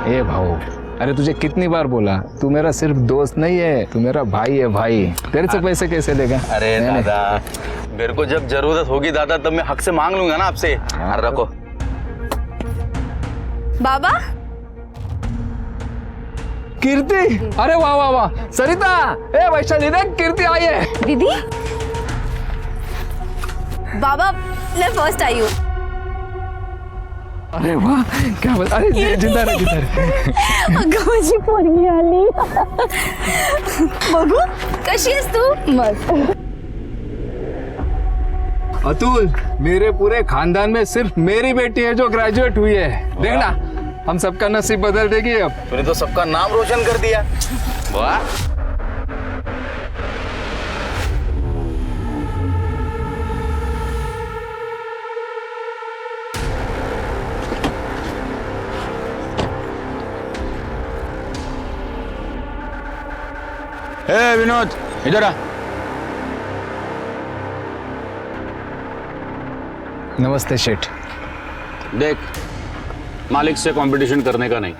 ए भाऊ, अरे तुझे कितनी बार बोला, तू मेरा सिर्फ दोस्त नहीं है, तू मेरा भाई है भाई। तेरे से पैसे कैसे देगा? अरे दादा, मेरे को जब जरूरत होगी दादा तब मैं हक से मांग लूंगा ना आपसे। रखो। बाबा। कीर्ति, अरे वाह वाह वाह। सरिता, ए वैशाली देख, कीर्ति आई है। दीदी। बाबा, मैं फर्स्ट आई हूँ। अरे वाह, क्या बात। अरे जिंदा रहे, जिंदा रहे। अगं माझी पोरगी आली। बघू कशी आहेस तू? मस्त। अतुल, मेरे पूरे खानदान में सिर्फ मेरी बेटी है जो ग्रेजुएट हुई है। देखना, हम सबका नसीब बदल देगी अब। तूने तो सबका नाम रोशन कर दिया। वाह। ए विनोद, इधर आ। नमस्ते शेठ। देख, मालिक से कंपटीशन करने का नहीं।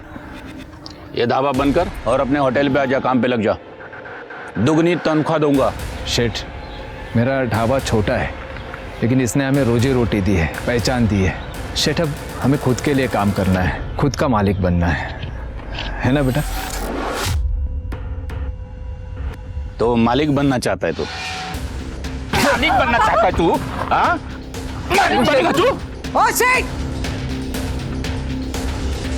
ये ढाबा बंद कर और अपने होटल पे आजा, काम पे लग जा। दुगनी तनख्वाह दूंगा। शेठ, मेरा ढाबा छोटा है, लेकिन इसने हमें रोजी रोटी दी है, पहचान दी है। शेठ, अब हमें खुद के लिए काम करना है, खुद का मालिक बनना है ना बेटा? तो मालिक बनना चाहता है तू? मालिक बनना चाहता है तू? हाँ? मालिक बनेगा तू? ओ शेख,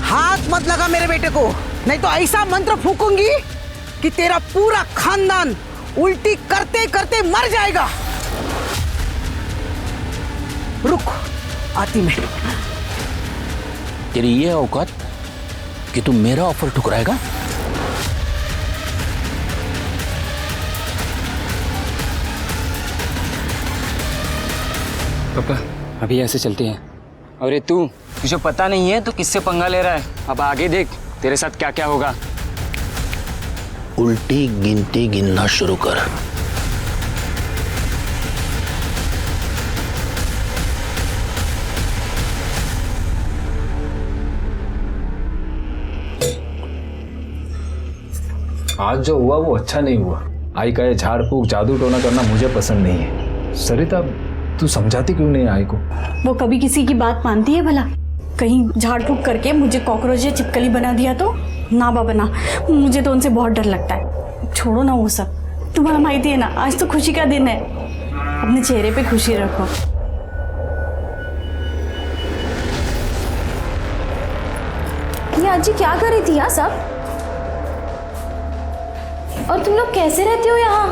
हाथ मत लगा मेरे बेटे को, नहीं तो ऐसा मंत्र फूकूंगी कि तेरा पूरा खानदान उल्टी करते करते मर जाएगा। रुक, आती मैं। तेरी ये औकात कि तू मेरा ऑफर ठुकराएगा? पापा, अभी ऐसे चलते हैं। और ये तू, तुझे पता नहीं है तो किससे पंगा ले रहा है? अब आगे देख तेरे साथ क्या क्या होगा। उल्टी गिनती गिनना शुरू कर। आज जो हुआ वो अच्छा नहीं हुआ। आई का ये झाड़ फूक जादू टोना करना मुझे पसंद नहीं है। सरिता, तू समझाती क्यों नहीं आई को? वो कभी किसी की बात मानती है भला? कहीं झाड़ फूक करके मुझे कॉकरोच या चिपकली बना दिया तो? ना बाबा ना, मुझे तो उनसे बहुत डर लगता है। छोड़ो ना वो सब, तुम्हारा माहिती है ना, आज तो खुशी का दिन है। अपने चेहरे पे खुशी रखो। ये आजी क्या कर रही थी यहाँ सब? और तुम लोग कैसे रहते हो यहाँ?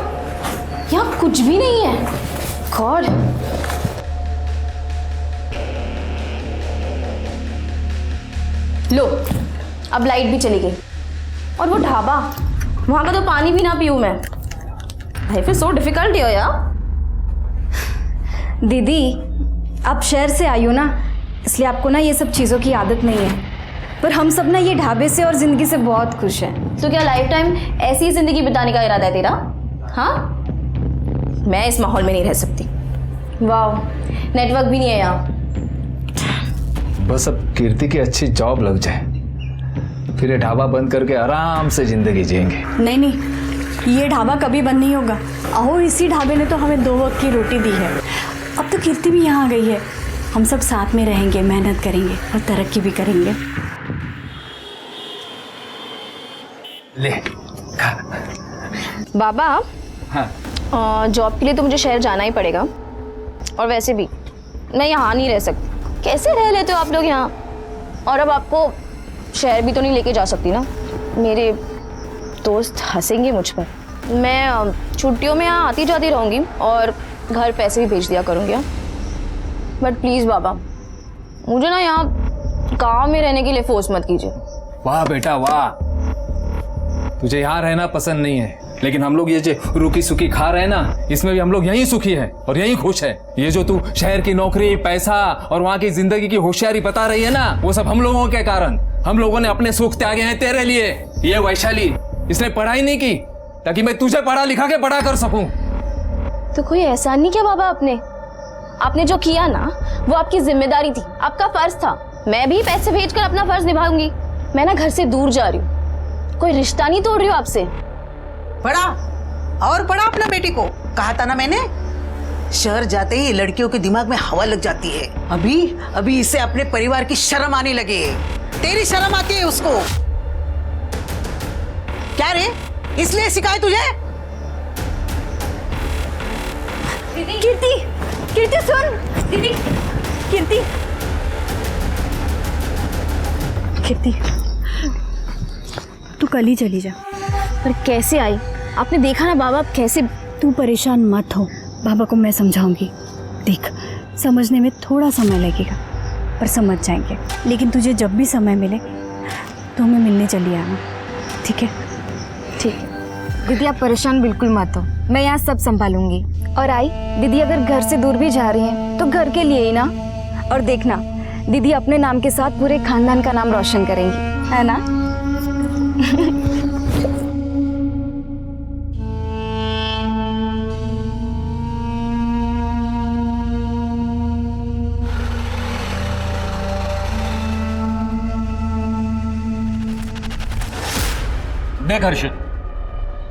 यहाँ कुछ भी नहीं है। गॉड। लो, अब लाइट भी चली गई। और वो ढाबा, वहां का तो पानी भी ना पीऊं मैं। Life is so difficult here यार। दीदी, आप शहर से आई हो ना, इसलिए आपको ना ये सब चीज़ों की आदत नहीं है। पर हम सब ना ये ढाबे से और ज़िंदगी से बहुत खुश हैं। तो क्या लाइफ टाइम ऐसी ही जिंदगी बिताने का इरादा है तेरा? हाँ, मैं इस माहौल में नहीं रह सकती। वाह, नेटवर्क भी नहीं है यहाँ। बस अब कीर्ति की अच्छी जॉब लग जाए, फिर ये ढाबा बंद करके आराम से जिंदगी जिएंगे। नहीं नहीं, ये ढाबा कभी बंद नहीं होगा। अहो, इसी ढाबे ने तो हमें 2 वक्त की रोटी दी है। अब तो कीर्ति भी यहाँ आ गई है। हम सब साथ में रहेंगे, मेहनत करेंगे और तरक्की भी करेंगे। ले बाबा, हाँ, जॉब के लिए तो मुझे शहर जाना ही पड़ेगा। और वैसे भी मैं यहाँ नहीं रह सकती। कैसे रह लेते हो आप लोग यहाँ? और अब आपको शहर भी तो नहीं लेके जा सकती ना, मेरे दोस्त हंसेंगे मुझ पर। मैं छुट्टियों में यहाँ आती जाती रहूँगी और घर पैसे भी भेज दिया करूँगी। बट प्लीज़ बाबा, मुझे ना यहाँ गाँव में रहने के लिए फोर्स मत कीजिए। वाह बेटा वाह, तुझे यहाँ रहना पसंद नहीं है, लेकिन हम लोग ये जो रूखी सूखी खा रहे हैं ना, इसमें भी हम लोग यहीं सुखी है और यहीं खुश है। ये जो तू शहर की नौकरी, पैसा और वहाँ की जिंदगी की होशियारी बता रही है ना, वो सब हम लोगों के कारण। हम लोगों ने अपने सुख त्यागे हैं तेरे लिए। ये वैशाली, इसने पढ़ाई नहीं की ताकि मैं तुझे पढ़ा लिखा के बड़ा कर सकूं। तो कोई एहसान नहीं किया बाबा आपने जो किया ना, वो आपकी जिम्मेदारी थी, आपका फर्ज था। मैं भी पैसे भेजकर अपना फर्ज निभाऊंगी। मैं ना घर से दूर जा रही हूँ, कोई रिश्ता नहीं तोड़ रही हूँ आपसे। पढ़ा और पढ़ा अपना बेटी को। कहा था ना मैंने, शहर जाते ही लड़कियों के दिमाग में हवा लग जाती है। अभी इसे अपने परिवार की शर्म आने लगी है। तेरी शर्म आती है उसको। क्या रे, इसलिए सिखाए तुझे? कीर्ति सुन। दीदी, कीर्ति, तू कल ही चली जा। पर कैसे आई? आपने देखा ना बाबा कैसे। तू परेशान मत हो, बाबा को मैं समझाऊंगी। देख, समझने में थोड़ा समय लगेगा पर समझ जाएंगे। लेकिन तुझे जब भी समय मिले तो हमें मिलने चली आना, ठीक है? ठीक है। दीदी आप परेशान बिल्कुल मत हो, मैं यहाँ सब संभालूंगी। और आई दीदी, अगर घर से दूर भी जा रही हैं तो घर के लिए ही ना। और देखना, दीदी अपने नाम के साथ पूरे खानदान का नाम रोशन करेंगी, है ना? देख हर्षित,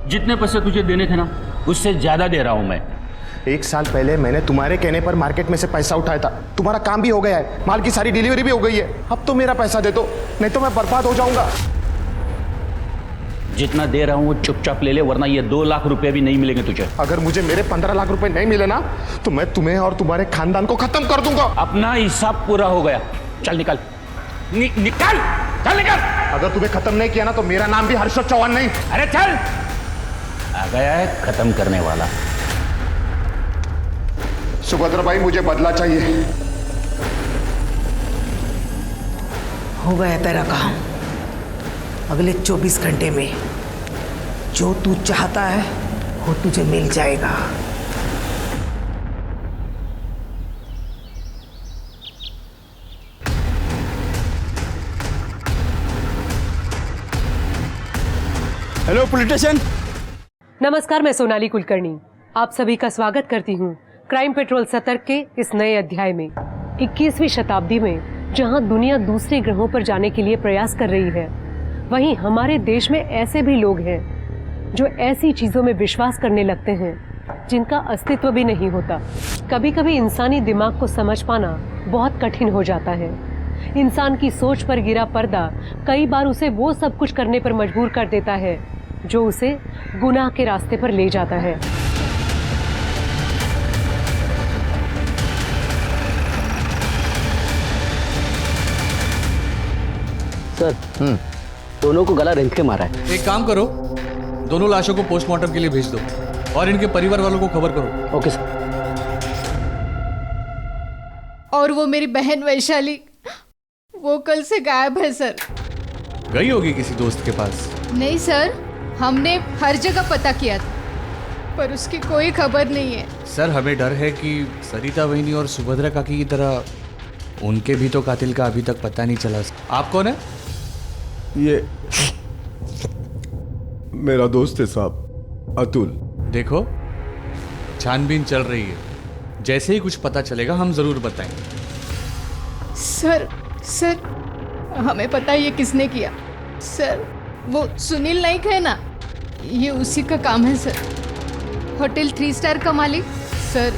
जितने पैसे तुझे देने थे ना, उससे ज्यादा दे रहा हूं मैं। 1 साल पहले मैंने तुम्हारे कहने पर मार्केट में से पैसा उठाया था। तुम्हारा काम भी हो गया है, माल की सारी डिलीवरी भी हो गई है। अब तो मेरा पैसा दे दो, नहीं तो मैं बर्बाद हो जाऊंगा। जितना दे रहा हूं वो चुपचाप ले ले, वरना ये 2 लाख रुपए भी नहीं मिलेंगे तुझे। अगर मुझे मेरे 15 लाख रुपए नहीं मिले ना, तो मैं तुम्हें और तुम्हारे खानदान को खत्म कर दूंगा। अपना हिसाब पूरा हो गया, चल निकल। निकल, चल निकल। अगर तुम्हें खत्म नहीं किया ना, तो मेरा नाम भी हर्षद चौहान नहीं। अरे चल, आ गया है खत्म करने वाला। सुभद्रा भाई, मुझे बदला चाहिए। हो गया तेरा काम। अगले 24 घंटे में जो तू चाहता है वो तुझे मिल जाएगा। Hello police station. नमस्कार, मैं सोनाली कुलकर्णी आप सभी का स्वागत करती हूँ क्राइम पेट्रोल सतर्क के इस नए अध्याय में। 21वीं शताब्दी में जहाँ दुनिया दूसरे ग्रहों पर जाने के लिए प्रयास कर रही है, वहीं हमारे देश में ऐसे भी लोग हैं जो ऐसी चीज़ों में विश्वास करने लगते हैं जिनका अस्तित्व भी नहीं होता। कभी कभी इंसानी दिमाग को समझ पाना बहुत कठिन हो जाता है। इंसान की सोच पर गिरा पर्दा कई बार उसे वो सब कुछ करने पर मजबूर कर देता है जो उसे गुनाह के रास्ते पर ले जाता है। सर, दोनों को गला रेंग के मारा है। एक काम करो, दोनों लाशों को पोस्टमार्टम के लिए भेज दो और इनके परिवार वालों को खबर करो। Okay sir. और वो मेरी बहन वैशाली, वो कल से गायब है सर। गई होगी किसी दोस्त के पास। नहीं सर, हमने हर जगह पता किया था पर उसकी कोई खबर नहीं है। सर, हमें डर है कि सरिता वहिनी और सुभद्रा काकी की तरह उनके भी तो कातिल का अभी तक पता नहीं चला। आप कौन है? ये मेरा दोस्त है साहब, अतुल। देखो, छानबीन चल रही है, जैसे ही कुछ पता चलेगा हम जरूर बताएंगे। सर हमें पता है ये किसने किया। सर, वो सुनील नाइक है ना, ये उसी का काम है सर। होटल 3 स्टार का मालिक सर,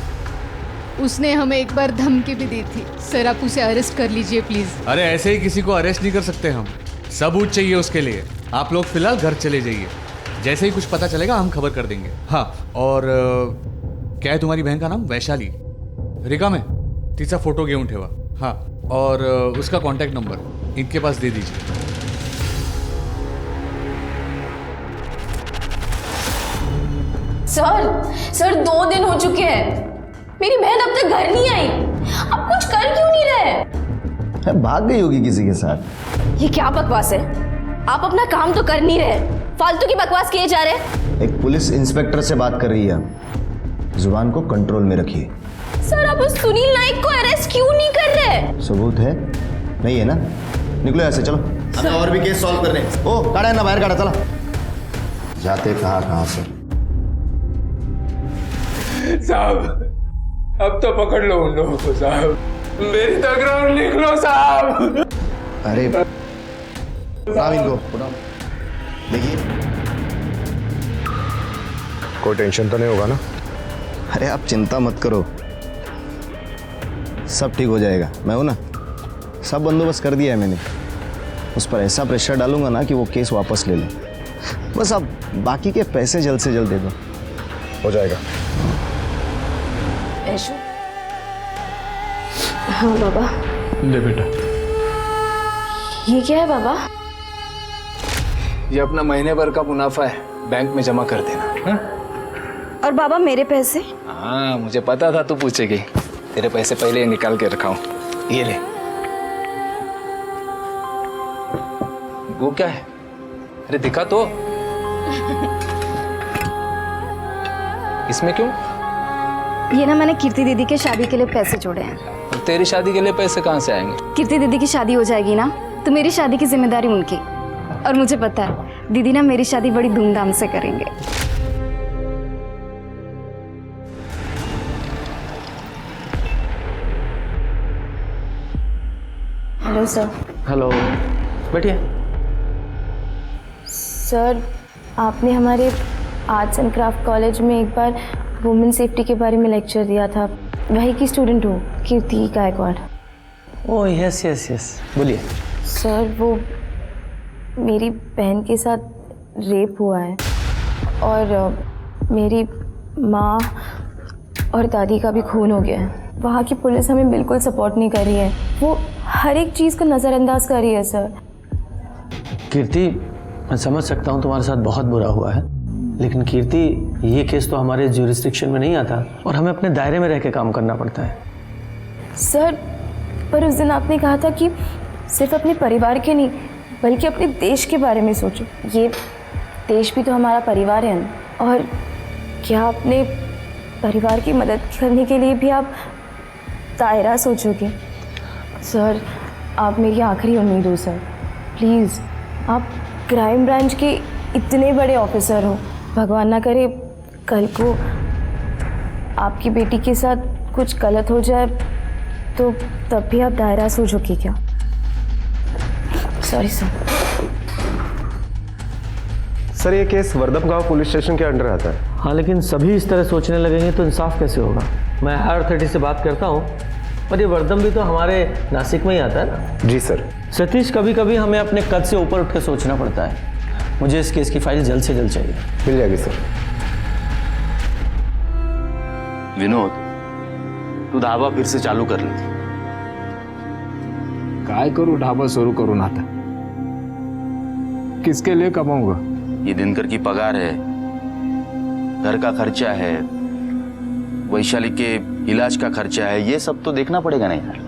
उसने हमें एक बार धमकी भी दी थी। सर, आप उसे अरेस्ट कर लीजिए प्लीज। अरे ऐसे ही किसी को अरेस्ट नहीं कर सकते हम, सबूत चाहिए उसके लिए। आप लोग फिलहाल घर चले जाइए, जैसे ही कुछ पता चलेगा हम खबर कर देंगे। हाँ, और क्या है तुम्हारी बहन का नाम? वैशाली। रिका में तिचा फोटो घेऊन ठेवा। हाँ, और उसका कॉन्टैक्ट नंबर इनके पास दे दीजिए। सर 2 दिन हो चुके हैं, मेरी बहन अब तक घर नहीं आई। अब कुछ कर क्यों नहीं रहे? भाग गई होगी किसी के साथ। ये क्या बकवास है? आप अपना काम तो कर नहीं रहे, फालतू की बकवास किए जा रहे हैं। एक पुलिस इंस्पेक्टर से बात कर रही है आप, जुबान को कंट्रोल में रखिए। सर आप उस सुनील नाइक को अरेस्ट क्यों नहीं कर रहे? सबूत है? नहीं है ना? निकलो ऐसे, चलो हमें और भी केस सॉल्व करने। ओ काढ़ा है ना, बाहर काढ़ा, चला। जाते कहाँ से? साहब अब तो पकड़ लो उन लोगों को साहब, मेरी तकरार लिख लो साहब। अरे उठाओ इनको, उठाओ। देखिए कोई टेंशन तो नहीं होगा ना? अरे आप चिंता मत करो, सब ठीक हो जाएगा। मैं हूं ना, सब बंदोबस्त कर दिया है मैंने। उस पर ऐसा प्रेशर डालूंगा ना कि वो केस वापस ले ले। बस अब बाकी के पैसे जल्द से जल्द दे दो, हो जाएगा। ऐशु। हाँ बाबा। ले बेटा, ये क्या है बाबा? ये अपना महीने भर का मुनाफा है, बैंक में जमा कर देना। हाँ? और बाबा मेरे पैसे? हाँ मुझे पता था तू पूछेगी, तेरे पैसे पहले ही निकाल के रखा हूं। ये ले। वो क्या है? अरे दिखा तो। इसमें क्यों? ये ना मैंने कीर्ति दीदी के शादी के लिए पैसे जोड़े हैं। और तेरी शादी के लिए पैसे कहाँ से आएंगे? कीर्ति दीदी की शादी हो जाएगी ना, तो मेरी शादी की जिम्मेदारी उनकी। और मुझे पता है दीदी ना मेरी शादी बड़ी धूमधाम से करेंगे। Hello sir. हेलो, बैठिए। सर आपने हमारे आर्ट्स एंड क्राफ्ट कॉलेज में एक बार वुमेन सेफ्टी के बारे में लेक्चर दिया था। वही की स्टूडेंट हो, Kirti Gaikwad. Oh yes yes yes, बोलिए। सर वो मेरी बहन के साथ रेप हुआ है और मेरी माँ और दादी का भी खून हो गया है। वहाँ की पुलिस हमें बिल्कुल सपोर्ट नहीं कर रही है, वो हर एक चीज़ को नज़रअंदाज कर रही है सर। कीर्ति, मैं समझ सकता हूँ तुम्हारे साथ बहुत बुरा हुआ है, लेकिन कीर्ति ये केस तो हमारे ज्यूरिसडिक्शन में नहीं आता और हमें अपने दायरे में रह के काम करना पड़ता है। सर पर उस दिन आपने कहा था कि सिर्फ अपने परिवार के नहीं बल्कि अपने देश के बारे में सोचो। ये देश भी तो हमारा परिवार है ना। और क्या अपने परिवार की मदद करने के लिए भी आप दायरा सोचोगे? सर आप मेरी आखिरी उम्मीद हो सर, प्लीज़। आप क्राइम ब्रांच के इतने बड़े ऑफिसर हो, भगवान ना करे कल को आपकी बेटी के साथ कुछ गलत हो जाए तो तब भी आप दायरा सोचोगे क्या? Sorry sir. सर ये केस वर्दम गांव पुलिस स्टेशन के अंडर आता है। हाँ, लेकिन सभी इस तरह सोचने लगेंगे तो इंसाफ कैसे होगा? मैं हायर अथॉरिटी से बात करता हूँ, पर ये वर्दम भी तो हमारे नासिक में ही आता है ना। जी सर। सतीश, कभी कभी हमें अपने कद से ऊपर उठ कर सोचना पड़ता है। मुझे इस केस की फाइल जल्द से जल्द चाहिए। मिल जाएगी सर। विनोद, तू ढाबा फिर से चालू कर ले। काय करूँ ढाबा शुरू करूँ ना था? किसके लिए कमाऊंगा? ये दिनकर की पगार है, घर का खर्चा है, वैशाली के इलाज का खर्चा है, ये सब तो देखना पड़ेगा ना यार।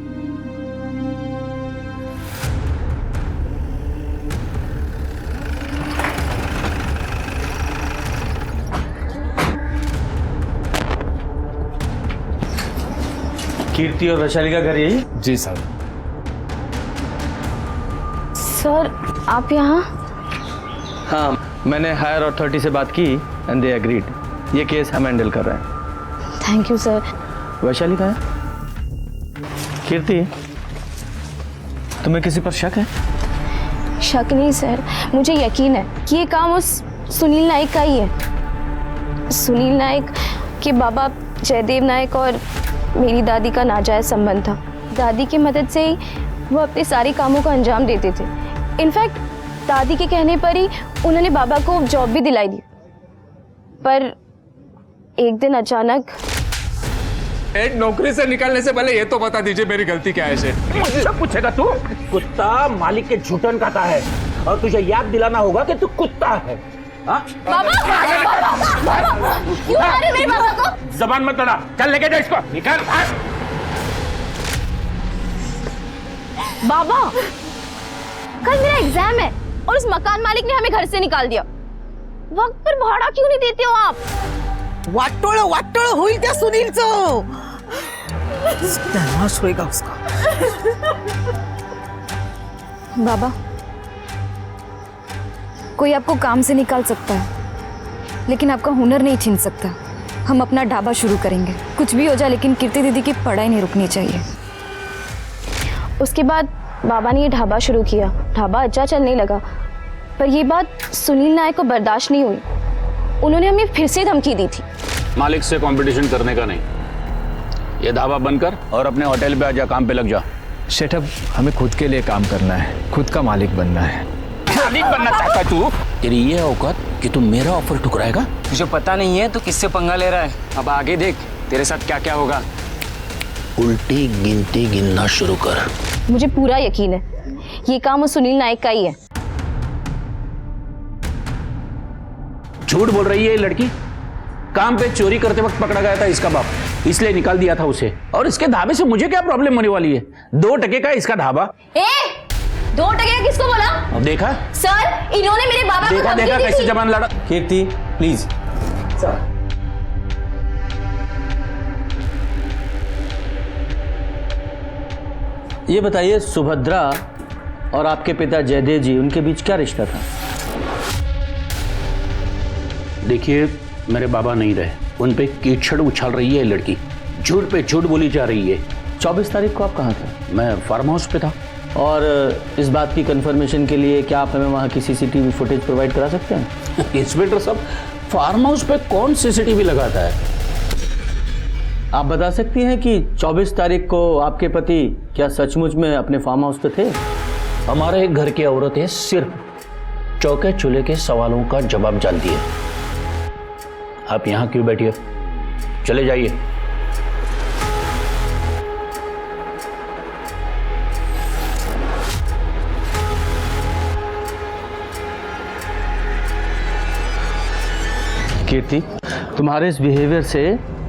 कीर्ति और वैशाली का घर यही? जी सर। सर आप यहाँ? हाँ, मैंने हायर अथॉरिटी से बात की एंड दे एग्रीड। ये केस हम हैंडल कर रहे हैं। Thank you sir. वैशाली कहाँ है? कीर्ति, तुम्हें किसी पर शक है? शक नहीं सर, मुझे यकीन है कि ये काम उस सुनील नाइक का ही है। सुनील नाइक के बाबा जयदेव नाइक और मेरी दादी का नाजायज संबंध था। दादी की मदद से ही वो अपने सारे कामों को अंजाम देते थे। इनफैक्ट दादी के कहने पर ही उन्होंने बाबा को जॉब भी दिलाई दी। पर एक दिन अचानक एक नौकरी से निकालने से पहले ये तो बता दीजिए मेरी गलती क्या है? मुझसे पूछेगा तू? कुत्ता मालिक के झूठन खाता है और तुझे याद दिलाना होगा कि तू कुत्ता है। बाबा, क्यों मारे मेरे बाबा को? जबान मत लड़ा, चल लेके जा इसको, निकाल। बाबा, कल मेरा एग्जाम है और उस मकान मालिक ने हमें घर से निकाल दिया। वक्त पर भाड़ा क्यों नहीं देते हो आप? वाटोळ होईल त्या सुनीलचं. नाश होएगा उसका. बाबा, कोई आपको काम से निकाल सकता है, लेकिन आपका हुनर नहीं छीन सकता. हम अपना ढाबा शुरू करेंगे, कुछ भी हो जाए, लेकिन कीर्ति दीदी की पढ़ाई नहीं रुकनी चाहिए. उसके बाद बाबा ने ये ढाबा शुरू किया. ढाबा अच्छा चलने लगा, पर ये बात सुनील नायक को बर्दाश्त नहीं हुई. उन्होंने हमें फिर से धमकी दी थी. मालिक से कंपटीशन करने का नहीं, ये ढाबा बंद कर और अपने होटल पे आजा, काम पे लग जा. शेठ, अब हमें खुद के लिए काम करना है, खुद का मालिक बनना है. मालिक बनना चाहता है तू? तेरी ये औकात कि तू मेरा ऑफर ठुकराएगा? तुझे पता नहीं है तो किससे पंगा ले रहा है. अब आगे देख तेरे साथ क्या क्या होगा. उल्टी गिनती गिनना शुरू कर. मुझे पूरा यकीन है ये काम उस सुनील नायक का ही है. झूठ बोल रही है ये लड़की. काम पे चोरी करते वक्त पकड़ा गया था इसका बाप, इसलिए निकाल दिया था उसे. और इसके ढाबे से मुझे क्या प्रॉब्लम होने वाली है? 2 टके का इसका ढाबा. 2 टके का किसको बोला? अब देखा सर, इन्होंने मेरे बाबा को धमकी देखा दी कैसे थी. जबान लड़ा. कीर्ति प्लीज. सर, ये बताइए, सुभद्रा और आपके पिता जयदेव जी, उनके बीच क्या रिश्ता था? देखिए, मेरे बाबा नहीं रहे, उन पे कीचड़ उछाल रही है लड़की. झूठ पे झूठ बोली जा रही है. 24 तारीख को आप कहाँ थे? मैं फार्म हाउस पे था. और इस बात की कंफर्मेशन के लिए क्या आप हमें वहाँ की सीसीटीवी फुटेज प्रोवाइड करा सकते हैं? इंस्पेक्टर साहब, फार्म हाउस पे कौन सीसीटीवी लगाता है? आप बता सकती हैं कि 24 तारीख को आपके पति क्या सचमुच में अपने फार्म हाउस पे थे? हमारे घर की औरतें सिर्फ चौके चूल्हे के सवालों का जवाब जानती है. आप यहाँ क्यों बैठी हो? चले जाइए. कीर्ति, तुम्हारे इस बिहेवियर से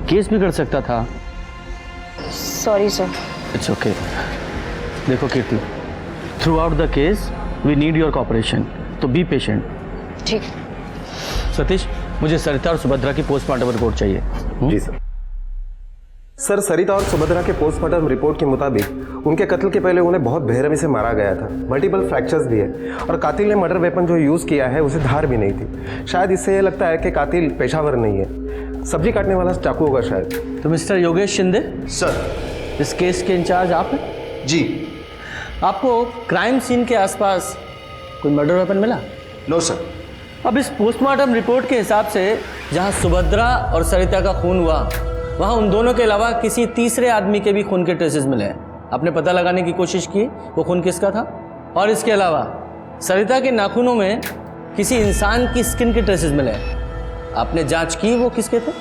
केस बिगड़ सकता था. Sorry sir. It's okay. देखो Kirti, throughout the case we need your cooperation, तो बी पेशेंट. ठीक. सतीश, मुझे सरिता और सुभद्रा की पोस्टमार्टम रिपोर्ट चाहिए. जी सर. सर, सरिता और सुभद्रा के पोस्टमार्टम रिपोर्ट के मुताबिक उनके कत्ल के पहले उन्हें बहुत बेरहमी से मारा गया था. मल्टीपल फ्रैक्चर्स भी है और कातिल ने मर्डर वेपन जो यूज़ किया है उसे धार भी नहीं थी. शायद इससे यह लगता है कि कातिल पेशावर नहीं है, सब्जी काटने वाला चाकू होगा शायद. तो मिस्टर योगेश शिंदे सर. इस केस के इंचार्ज आप हैं? जी. आपको क्राइम सीन के आसपास कोई मर्डर वेपन मिला? No sir. अब इस पोस्टमार्टम रिपोर्ट के हिसाब से जहां सुभद्रा और सरिता का खून हुआ, वहां उन दोनों के अलावा किसी तीसरे आदमी के भी खून के ट्रेसेस मिले हैं. आपने पता लगाने की कोशिश की वो खून किसका था? और इसके अलावा सरिता के नाखूनों में किसी इंसान की स्किन के ट्रेसेस मिले हैं. आपने जांच की वो किसके थे?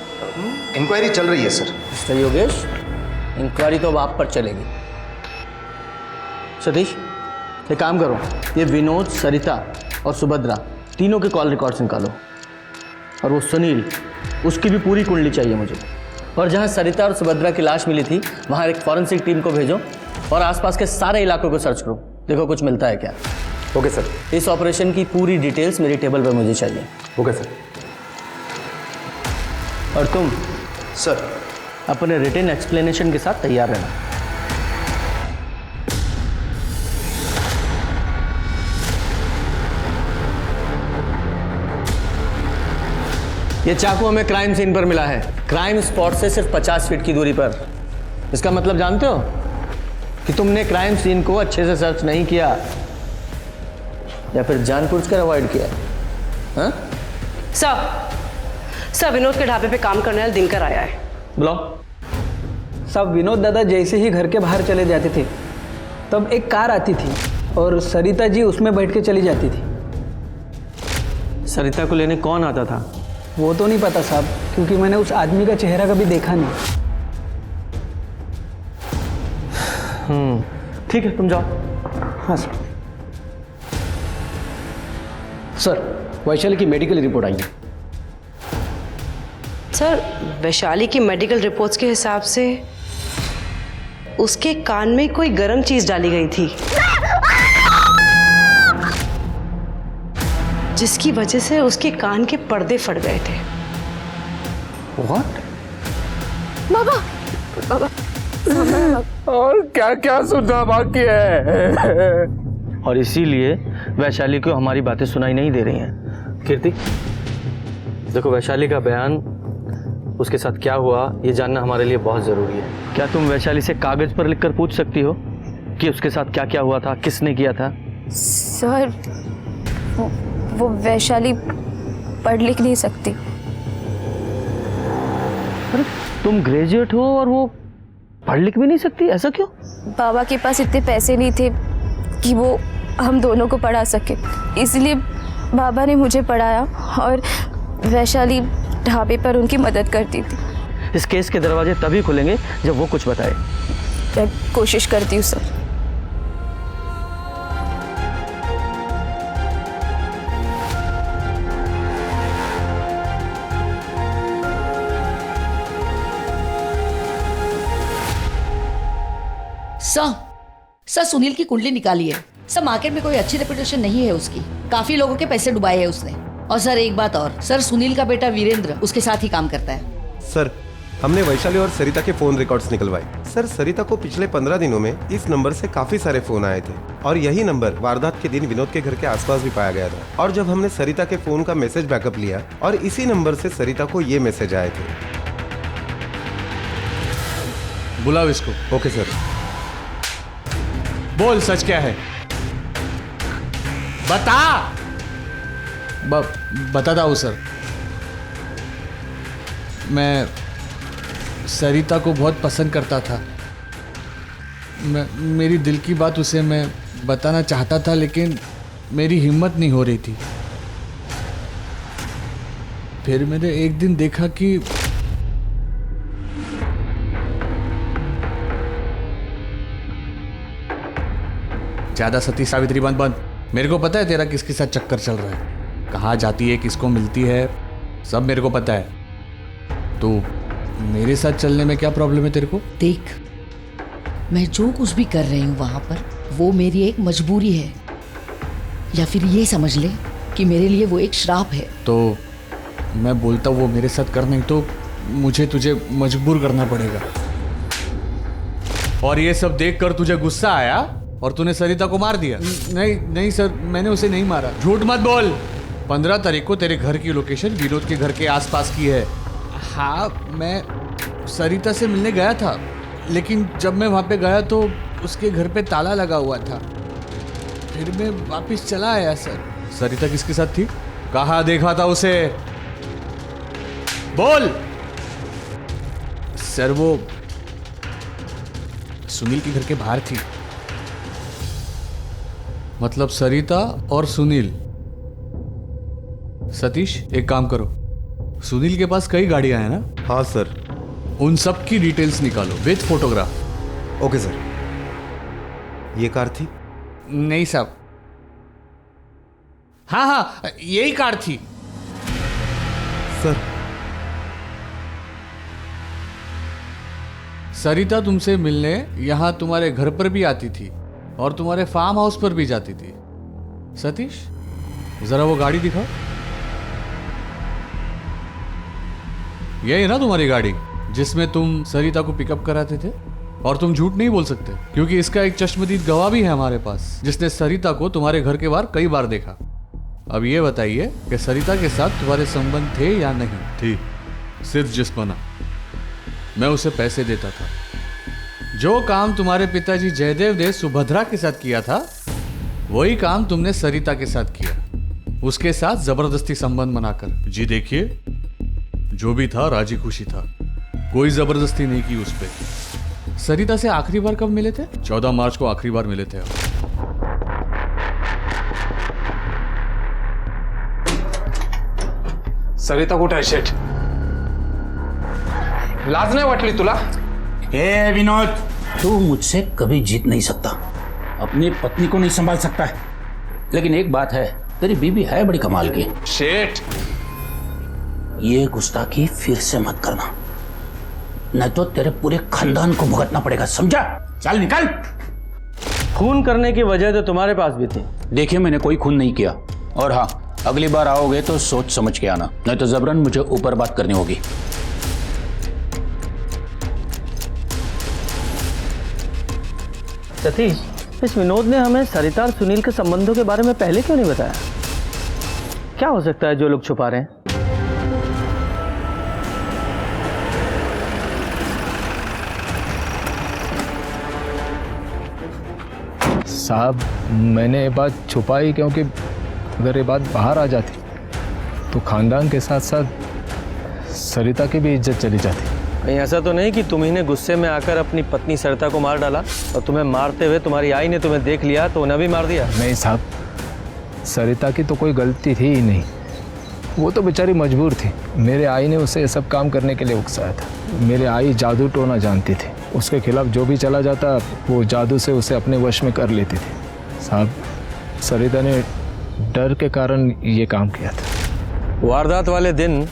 इंक्वायरी चल रही है सर. मिस्टर योगेश, इंक्वायरी तो अब आप पर चलेगी. सतीश, एक काम करो, ये विनोद, सरिता और सुभद्रा तीनों के कॉल रिकॉर्ड्स निकालो. और वो सुनील, उसकी भी पूरी कुंडली चाहिए मुझे. और जहाँ सरिता और सुभद्रा की लाश मिली थी वहाँ एक फॉरेंसिक टीम को भेजो और आसपास के सारे इलाकों को सर्च करो. देखो कुछ मिलता है क्या. Okay sir. इस ऑपरेशन की पूरी डिटेल्स मेरी टेबल पर मुझे चाहिए. Okay sir. और तुम सर, अपने रिटन एक्सप्लेनेशन के साथ तैयार रहना. ये चाकू हमें क्राइम सीन पर मिला है, क्राइम स्पॉट से सिर्फ 50 फीट की दूरी पर. इसका मतलब जानते हो कि तुमने क्राइम सीन को अच्छे से सर्च नहीं किया या फिर जानबूझकर अवॉइड किया. हाँ? सर, विनोद के ढाबे पे काम करने वाला दिनकर आया है. बुलाओ. सब विनोद दादा जैसे ही घर के बाहर चले जाते थे तब एक कार आती थी और सरिता जी उसमें बैठ के चली जाती थी. सरिता को लेने कौन आता था? वो तो नहीं पता साहब, क्योंकि मैंने उस आदमी का चेहरा कभी देखा नहीं. ठीक है, तुम जाओ. हाँ सर. सर, वैशाली की मेडिकल रिपोर्ट आई है. सर, वैशाली की मेडिकल रिपोर्ट्स के हिसाब से उसके कान में कोई गर्म चीज डाली गई थी. जिसकी वजह से उसके कान के पर्दे फट गए थे। What? बाबा बाबा और क्या क्या सुनना बाकी है। और इसीलिए वैशाली को हमारी बातें सुनाई नहीं दे रही हैं। कीर्ति, देखो वैशाली का बयान, उसके साथ क्या हुआ ये जानना हमारे लिए बहुत ज़रूरी है। क्या तुम वैशाली से कागज़ पर लिखकर पूछ सकती हो कि उसके साथ क्या क्या हुआ था, किसने किया था? सर वो वैशाली पढ़ लिख नहीं सकती। अरे तुम ग्रेजुएट हो और वो पढ़ लिख भी नहीं सकती, ऐसा क्यों? बाबा के पास इतने पैसे नहीं थे कि वो हम दोनों को पढ़ा सके, इसलिए बाबा ने मुझे पढ़ाया और वैशाली ढाबे पर उनकी मदद करती थी। इस केस के दरवाजे तभी खुलेंगे जब वो कुछ बताए। मैं कोशिश करती हूँ सर। सर सुनील की कुंडली निकाली है। सर मार्केट में कोई अच्छी रेपुटेशन नहीं है उसकी, काफी लोगों के पैसे डुबाए हैं उसने। और सर एक बात और, सर सुनील का बेटा वीरेंद्र उसके साथ ही काम करता है। सर हमने वैशाली और सरिता के फोन रिकॉर्ड्स निकलवाए। सर सरिता को पिछले 15 दिनों में इस नंबर से काफी सारे फोन आए थे और यही नंबर वारदात के दिन विनोद के घर के आसपास भी पाया गया था। और जब हमने सरिता के फोन का मैसेज बैकअप लिया और इसी नंबर से सरिता को ये मैसेज आए थे। बुलाओ इसको। Okay sir. बोल सच क्या है, बता। बताता हूँ सर। मैं सरिता को बहुत पसंद करता था। मेरी दिल की बात उसे मैं बताना चाहता था, लेकिन मेरी हिम्मत नहीं हो रही थी। फिर मैंने एक दिन देखा कि ज्यादा सती सावित्री बंद। मेरे को पता है तेरा किसके साथ चक्कर चल रहा है, कहाँ जाती है, किसको मिलती है, सब मेरे को पता है। तो मेरे साथ चलने में क्या प्रॉब्लम है तेरे को? देख, मैं जो कुछ भी कर रही हूँ वहां पर वो मेरी एक मजबूरी है, या फिर ये समझ ले कि मेरे लिए वो एक श्राप है। तो मैं बोलता हूँ वो मेरे साथ कर, नहीं तो मुझे तुझे मजबूर करना पड़ेगा। और ये सब देख कर तुझे गुस्सा आया और तूने सरिता को मार दिया? नहीं सर, मैंने उसे नहीं मारा। झूठ मत बोल। 15 तारीख को तेरे घर की लोकेशन विनोद के घर के आसपास की है। हाँ, मैं सरिता से मिलने गया था, लेकिन जब मैं वहाँ पे गया तो उसके घर पे ताला लगा हुआ था। फिर मैं वापस चला आया सर। सरिता किसके साथ थी? कहाँ देखा था उसे? बोल। सर वो सुनील के घर के बाहर थी। मतलब सरिता और सुनील। सतीश एक काम करो, सुनील के पास कई गाड़ियां हैं ना? हाँ सर। उन सब की डिटेल्स निकालो विद फोटोग्राफ। Okay sir. ये कार थी? नहीं साहब। हाँ यही कार थी सर। सरिता तुमसे मिलने यहां तुम्हारे घर पर भी आती थी और तुम्हारे फार्म हाउस पर भी जाती थी। सतीश जरा वो गाड़ी दिखाओ। यही ना तुम्हारी गाड़ी जिसमें तुम सरिता को पिकअप कराते थे? और तुम झूठ नहीं बोल सकते क्योंकि इसका एक चश्मदीद गवाह भी है हमारे पास, जिसने सरिता को तुम्हारे घर के बाहर कई बार देखा। अब ये बताइए कि सरिता के साथ तुम्हारे संबंध थे या नहीं? थी। सिर्फ जिस्मना। मैं उसे पैसे देता था। जो काम तुम्हारे पिताजी जयदेव ने सुभद्रा के साथ किया था वही काम तुमने सरिता के साथ किया, उसके साथ जबरदस्ती संबंध बनाकर। जी देखिए, जो भी था राजी खुशी था, कोई जबरदस्ती नहीं की उस पे। सरिता से आखिरी बार कब मिले थे? 14 मार्च को आखिरी बार मिले थे। सरिता कुठे आहे? शेठ, लाज नाही वाटली तुला? ए विनोद, तू मुझसे कभी जीत नहीं सकता, अपनी पत्नी को नहीं संभाल सकता है। लेकिन एक बात है, तेरी बीबी है बड़ी कमाल की। शेठ, ये गुस्ताखी फिर से मत करना, नहीं तो तेरे पूरे खानदान को भुगतना पड़ेगा, समझा? चल निकल। खून करने की वजह तो तुम्हारे पास भी थी। देखिए, मैंने कोई खून नहीं किया, और हाँ, अगली बार आओगे तो सोच समझ के आना, नहीं तो जबरन मुझे ऊपर बात करनी होगी। सतीश, इस विनोद ने हमें सरिता और सुनील के संबंधों के बारे में पहले क्यों नहीं बताया? क्या हो सकता है जो लोग छुपा रहे हैं? साहब, मैंने ये बात छुपाई क्योंकि अगर ये बात बाहर आ जाती तो खानदान के साथ साथ सरिता की भी इज्जत चली जाती। कहीं ऐसा तो नहीं कि तुम ही ने गुस्से में आकर अपनी पत्नी सरिता को मार डाला और तुम्हें मारते हुए तुम्हारी आई ने तुम्हें देख लिया तो उन्हें भी मार दिया? नहीं साहब, सरिता की तो कोई गलती थी ही नहीं, वो तो बेचारी मजबूर थी। मेरे आई ने उसे ये सब काम करने के लिए उकसाया था। मेरे आई जादू टोना जानती थी, उसके खिलाफ जो भी चला जाता वो जादू से उसे अपने वश में कर लेती थी। साहब, सरिता ने डर के कारण ये काम किया था। वारदात वाले दिन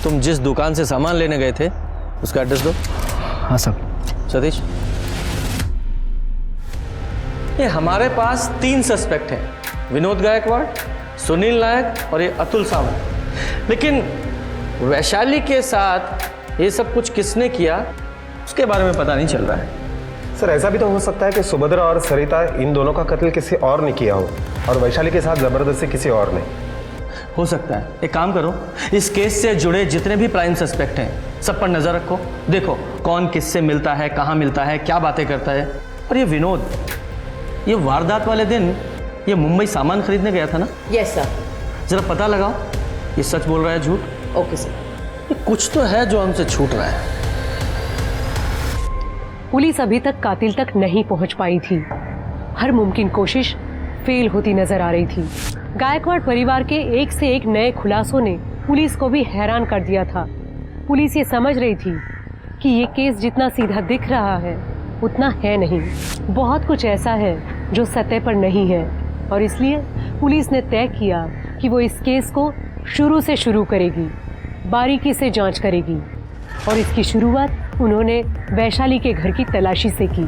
तुम जिस दुकान से सामान लेने गए थे उसका एड्रेस दो। हाँ साहब। सतीश, ये हमारे पास 3 सस्पेक्ट हैं, विनोद गायकवाड़, सुनील नायक और ये अतुल सावंत। लेकिन वैशाली के साथ ये सब कुछ किसने किया उसके बारे में पता नहीं चल रहा है। सर, ऐसा भी तो हो सकता है कि सुभद्रा और सरिता इन दोनों का कत्ल किसी और ने किया हो और वैशाली के साथ जबरदस्ती किसी और ने। हो सकता है। एक काम करो, इस केस से जुड़े जितने भी प्राइम सस्पेक्ट हैं सब पर नजर रखो, देखो कौन किससे मिलता है, कहाँ मिलता है, क्या बातें करता है। और ये विनोद, ये वारदात वाले दिन ये मुंबई सामान खरीदने गया था ना? Yes sir. जरा पता लगाओ ये सच बोल रहा है झूठ। Okay sir. ये कुछ तो है जो हमसे छूट रहा है। पुलिस अभी तक कातिल तक नहीं पहुंच पाई थी। हर मुमकिन कोशिश फेल होती नजर आ रही थी। गायकवाड़ परिवार के एक से एक नए खुलासों ने पुलिस को भी हैरान कर दिया था। पुलिस ये समझ रही थी कि ये केस जितना सीधा दिख रहा है उतना है नहीं, बहुत कुछ ऐसा है जो सतह पर नहीं है। और इसलिए पुलिस ने तय किया कि वो इस केस को शुरू से शुरू करेगी, बारीकी से जांच करेगी। और इसकी शुरुआत उन्होंने वैशाली के घर की तलाशी से की।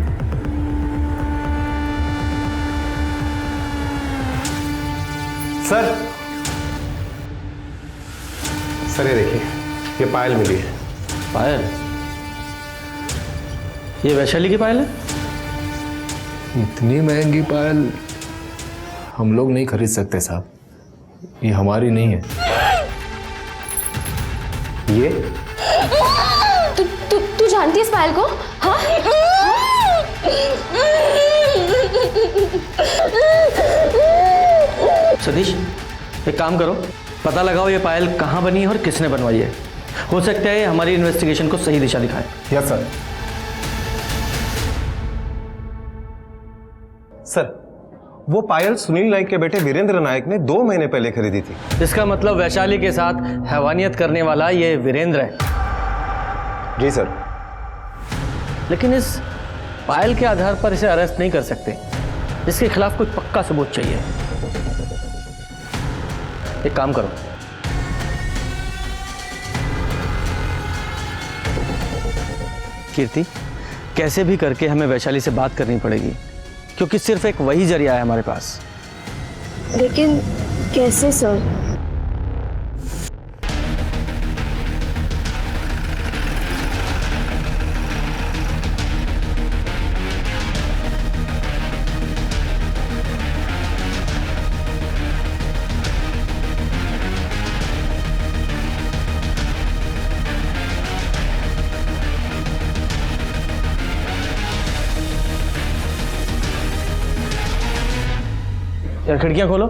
सर ये देखिए, ये पायल मिली है। पायल? ये वैशाली की पायल है? इतनी महंगी पायल हम लोग नहीं खरीद सकते साहब, ये हमारी नहीं है। ये तू जानती है इस पायल को? हाँ? सतीश, एक काम करो, पता लगाओ ये पायल कहाँ बनी है और किसने बनवाई है। हो सकता है हमारी इन्वेस्टिगेशन को सही दिशा दिखाए। Yes sir. सर, वो पायल सुनील नायक के बेटे वीरेंद्र नायक ने 2 महीने पहले खरीदी थी। इसका मतलब वैशाली के साथ हैवानियत करने वाला ये वीरेंद्र है। जी सर। लेकिन इस पायल के आधार पर इसे अरेस्ट नहीं कर सकते, इसके खिलाफ कोई पक्का सबूत चाहिए। एक काम करो, कीर्ति, कैसे भी करके हमें वैशाली से बात करनी पड़ेगी, क्योंकि सिर्फ एक वही जरिया है हमारे पास। लेकिन कैसे सर? यार खिड़कियां खोलो।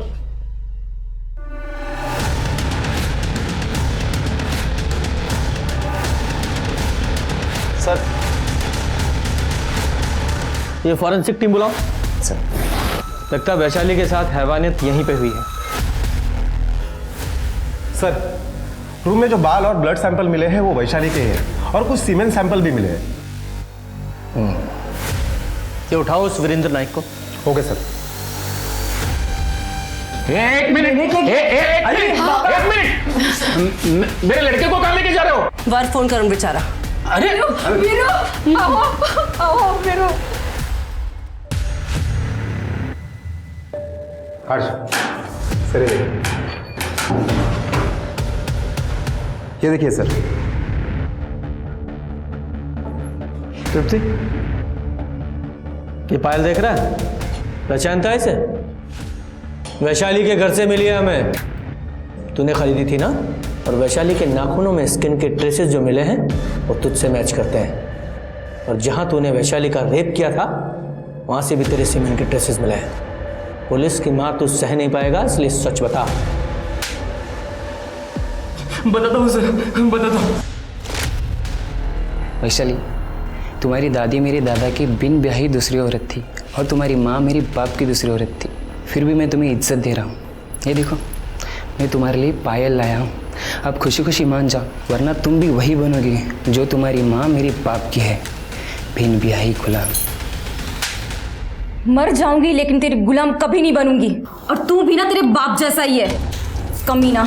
सर, ये फॉरेंसिक टीम बुलाओ। सर, लगता है वैशाली के साथ हैवानियत यहीं पे हुई है। सर, रूम में जो बाल और ब्लड सैंपल मिले हैं वो वैशाली के हैं और कुछ सीमेन सैंपल भी मिले हैं। ये उठाओ उस वीरेंद्र नायक को। Okay sir. एक मिनट, एक मिनट, मेरे लड़के को कहाँ लेके जा रहे हो? बाहर फोन करूँ बेचारा। अरे हर्ष, सर ये देखिए। ये देखिए सर। तृप्ति, ये पायल देख रहा है? पहचानता है इसे? वैशाली के घर से मिली है हमें। तूने खरीदी थी ना? और वैशाली के नाखूनों में स्किन के ट्रेसेस जो मिले हैं वो तुझसे मैच करते हैं। और जहां तूने वैशाली का रेप किया था वहां से भी तेरे सीमेंट के ट्रेसेस मिले हैं। पुलिस की मार तू सह नहीं पाएगा, इसलिए सच बता। बताता हूँ सर, बताता हूँ। वैशाली, तुम्हारी दादी मेरी दादा की बिन ब्याही दूसरी औरत थी और तुम्हारी माँ मेरी बाप की दूसरी औरत थी। फिर भी मैं तुम्हें इज्जत दे रहा हूँ। ये देखो, मैं तुम्हारे लिए पायल लाया हूँ। अब खुशी खुशी मान जाओ, वरना तुम भी वही बनोगी जो तुम्हारी माँ मेरी बाप की है, बिन ब्याही गुलाम। मर जाऊंगी लेकिन तेरी गुलाम कभी नहीं बनूंगी। और तू भी ना तेरे बाप जैसा ही है, कमीना।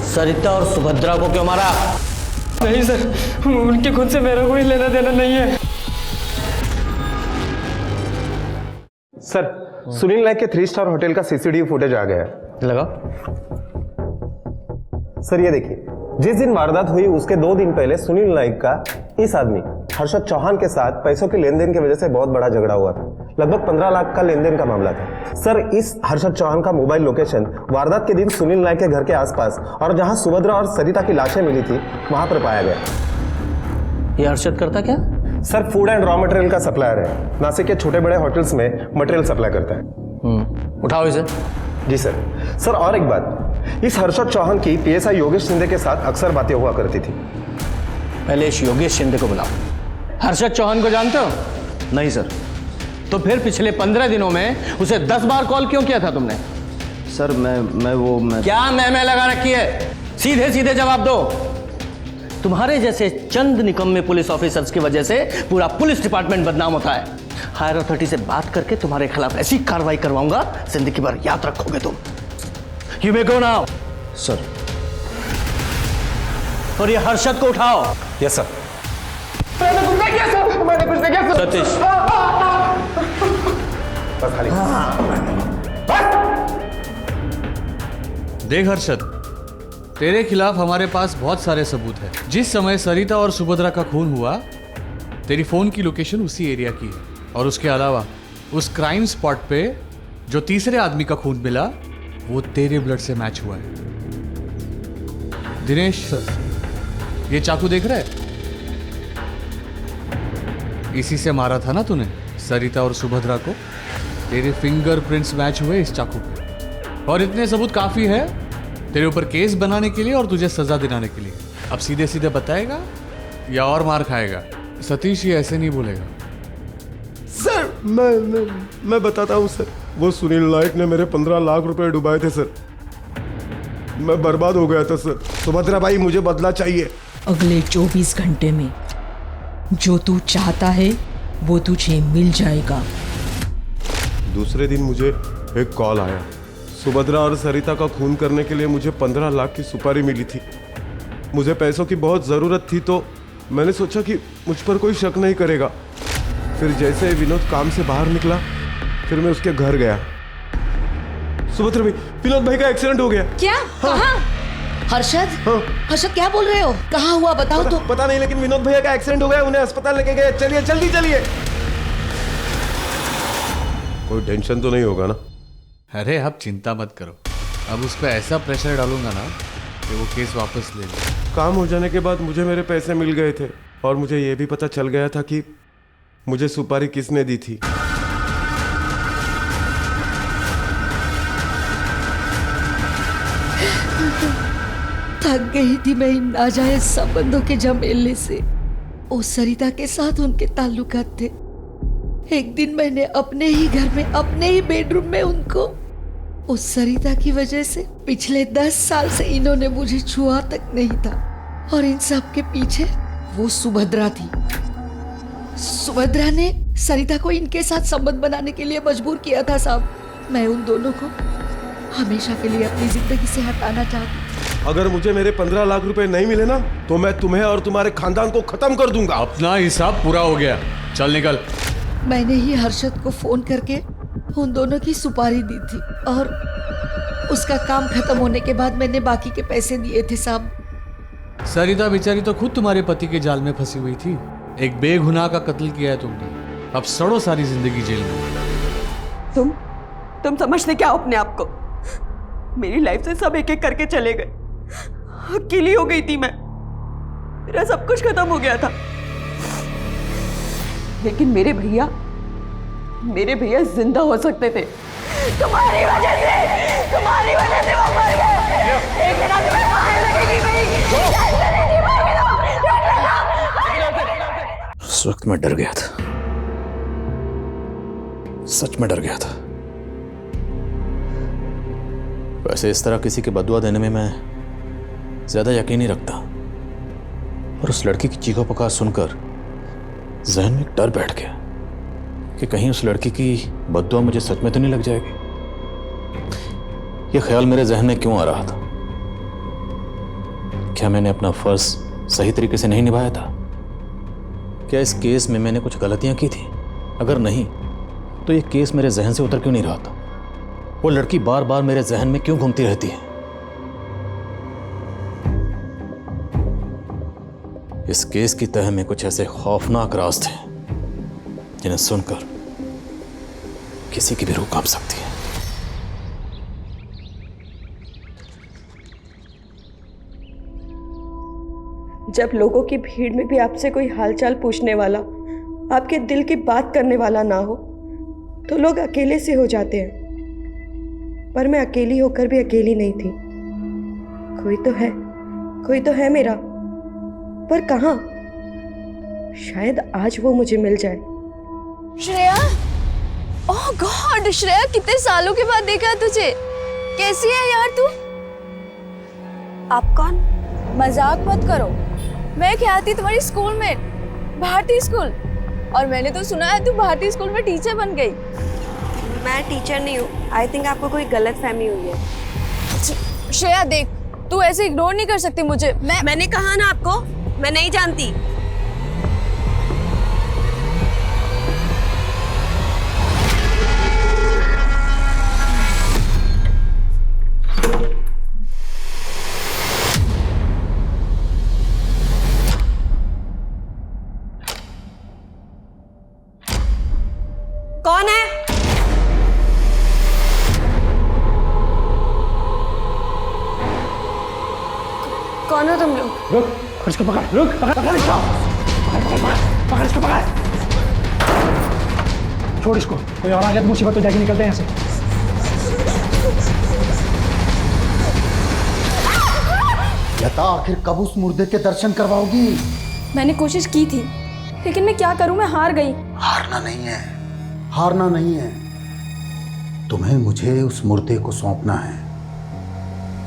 सरिता और सुभद्रा को क्यों मारा? नहीं सर, उनके खुद से मेरा कोई लेना देना नहीं है। सर, सुनील नायक के 3 स्टार होटल का सीसीटीवी फुटेज आ गया है। लगा? सर ये देखिए, जिस दिन वारदात हुई उसके 2 दिन पहले सुनील नायक का इस आदमी हर्षद चौहान के साथ पैसों के लेन देन की वजह से बहुत बड़ा झगड़ा हुआ था। लगभग 15 लाख का लेन देन का मामला था। सर, इस हर्षद चौहान का मोबाइल लोकेशन वारदात के दिन सुनील नायक के घर के आसपास और जहां सुभद्रा और सरिता की लाशें मिली थी वहां पर पाया गया। ये हर्षद करता क्या? Sir, food and raw material का सप्लायर है। नासिक के छोटे बड़े होटल्स में मटेरियल सप्लाई करता है। उठाओ इसे। जी सर। सर, और एक बात, इस हर्षद चौहान की पीएसआई योगेश शिंदे के साथ अक्सर बातें हुआ करती थी। पहले इस योगेश शिंदे को बुलाओ। हर्षद चौहान को जानते हो? नहीं सर। तो फिर पिछले 15 दिनों में उसे 10 बार कॉल क्यों किया था तुमने? सर मैं क्या मैं लगा रखी है? सीधे सीधे जवाब दो। तुम्हारे जैसे चंद निकम्मे पुलिस ऑफिसर्स की वजह से पूरा पुलिस डिपार्टमेंट बदनाम होता है। हायर अथॉरिटी से बात करके तुम्हारे खिलाफ ऐसी कार्रवाई करवाऊंगा, जिंदगी भर याद रखोगे तुम। You may go now. Sir. और ये हर्षद को उठाओ। Yes sir. मैंने कुछ नहीं किया सर, मैंने कुछ नहीं किया सर। सतीश, बस खाली। देख हर्षद, तेरे खिलाफ हमारे पास बहुत सारे सबूत हैं। जिस समय सरिता और सुभद्रा का खून हुआ, तेरी फोन की लोकेशन उसी एरिया की है। और उसके अलावा उस क्राइम स्पॉट पे जो तीसरे आदमी का खून मिला वो तेरे ब्लड से मैच हुआ है। दिनेश सर, ये चाकू देख रहा है? इसी से मारा था ना तूने सरिता और सुभद्रा को। तेरे फिंगरप्रिंट्स मैच हुए इस चाकू पे। और इतने सबूत काफी है तेरे ऊपर केस बनाने के लिए और तुझे सजा दिलाने के लिए। अब सीधे सीधे बताएगा या और मार खाएगा? सतीश, ये ऐसे नहीं बोलेगा। सर, मैं बताता हूँ सर। वो सुनील नायक ने मेरे 15 लाख रुपए डुबाए थे सर। मैं बर्बाद हो गया था सर। सुभद्रा भाई, मुझे बदला चाहिए। अगले 24 घंटे में जो तू चाहता है वो तुझे मिल जाएगा। दूसरे दिन मुझे एक कॉल आया। सुभद्रा और सरिता का खून करने के लिए मुझे 15 लाख की सुपारी मिली थी। मुझे पैसों की बहुत ज़रूरत थी तो मैंने सोचा कि मुझ पर कोई शक नहीं करेगा। फिर जैसे विनोद काम से बाहर निकला, फिर मैं उसके घर गया। सुभद्रा भाई, विनोद भाई का एक्सीडेंट हो गया। क्या? कहाँ? हर्षद? हर्षद, क्या बोल रहे हो? कहाँ हुआ, बताओ तो। पता नहीं, लेकिन विनोद भैया का एक्सीडेंट हो गया। उन्हें अस्पताल लेके गए। चलिए जल्दी चलिए। कोई टेंशन तो नहीं होगा ना? अरे अब चिंता मत करो। अब उस पर ऐसा प्रेशर डालूंगा ना कि वो केस वापस ले ले। काम हो जाने के बाद मुझे मेरे पैसे मिल गए थे और मुझे ये भी पता चल गया था कि मुझे सुपारी किसने दी थी। थक गई थी मैं इन नाजायज संबंधों के झमेले से। उस सरिता के साथ उनके ताल्लुकात थे। एक दिन मैंने अपने ही घर में, अपने ही बेडरूम में उनको, उस सरिता की वजह से पिछले 10 साल से इन्होंने मुझे छुआ तक नहीं था। और इन सब के पीछे वो सुभद्रा थी। सुभद्रा ने सरिता को इनके साथ संबंध बनाने के लिए मजबूर किया था साहब। मैं उन दोनों को हमेशा के लिए अपनी जिंदगी से हटाना चाहती। अगर मुझे मेरे 15 लाख रुपए नहीं मिले ना तो मैं तुम्हें और तुम्हारे खानदान को खत्म कर दूंगा। अपना हिसाब पूरा हो गया, चल निकल। मैंने ही हर्षद को फोन करके उन दोनों की सुपारी दी थी और उसका काम खत्म होने के बाद मैंने बाकी के पैसे दिए थे साहब। सरिता बेचारी तो खुद तुम्हारे पति के जाल में फंसी हुई थी। एक बेगुनाह का कत्ल किया है तुमने, अब सड़ो सारी जिंदगी जेल में। तुम समझते क्या हो अपने आप को? मेरी लाइफ से सब एक एक करके चले गए, अकेली हो गई थी मैं, मेरा सब कुछ खत्म हो गया था। लेकिन मेरे भैया जिंदा हो सकते थे। तुम्हारी वजह से वो मर गए। एक दिन आके मेरे मारने लगेगी भाई। उस वक्त मैं डर गया था, सच में डर गया था। वैसे इस तरह किसी के बदुआ देने में मैं ज्यादा यकीन नहीं रखता, और उस लड़की की चीखों पुकार सुनकर जहन में एक डर बैठ गया कि कहीं उस लड़की की बददुआ मुझे सच में तो नहीं लग जाएगी। यह ख्याल मेरे जहन में क्यों आ रहा था? क्या मैंने अपना फर्ज सही तरीके से नहीं निभाया था? क्या इस केस में मैंने कुछ गलतियां की थी? अगर नहीं तो यह केस मेरे जहन से उतर क्यों नहीं रहा था? वो लड़की बार बार मेरे जहन में क्यों घूमती रहती है? इस केस की तह में कुछ ऐसे खौफनाक राज थे जिन्हें सुनकर किसी की भी रूह कांप सकती है। जब लोगों की भीड़ में भी आपसे कोई हालचाल पूछने वाला, आपके दिल की बात करने वाला ना हो, तो लोग अकेले से हो जाते हैं। पर मैं अकेली होकर भी अकेली नहीं थी। कोई तो है मेरा, पर कहाँ? शायद आज वो मुझे मिल जाए। श्रेया, ओह गॉड श्रेया, कितने सालों के बाद देखा तुझे। कैसी है यार तू? आप कौन? मजाक मत करो, मैं क्या थी तुम्हारी स्कूल में, भारतीय स्कूल। और मैंने तो सुना है तू भारतीय स्कूल में टीचर बन गई। मैं टीचर नहीं हूँ। आई थिंक आपको कोई गलत फहमी हुई है। श्रेया देख, तू ऐसे इग्नोर नहीं कर सकती मुझे। मैंने कहा ना आपको, मैं नहीं जानती। कौन है? कौन हो तुम लोग? रुक, इसको पकड़, रुक, पकड़ इसको, पकड़ इसको, पकड़। छोड़ इसको, कोई और आ गया तो मुसीबत हो जाएगी, निकलते हैं यहाँ से। लता, आखिर कब उस मुर्दे के दर्शन करवाओगी? मैंने कोशिश की थी, लेकिन मैं क्या करूं, मैं हार गई। हारना नहीं है। तुम्हें मुझे उस मुर्दे को सौंपना है,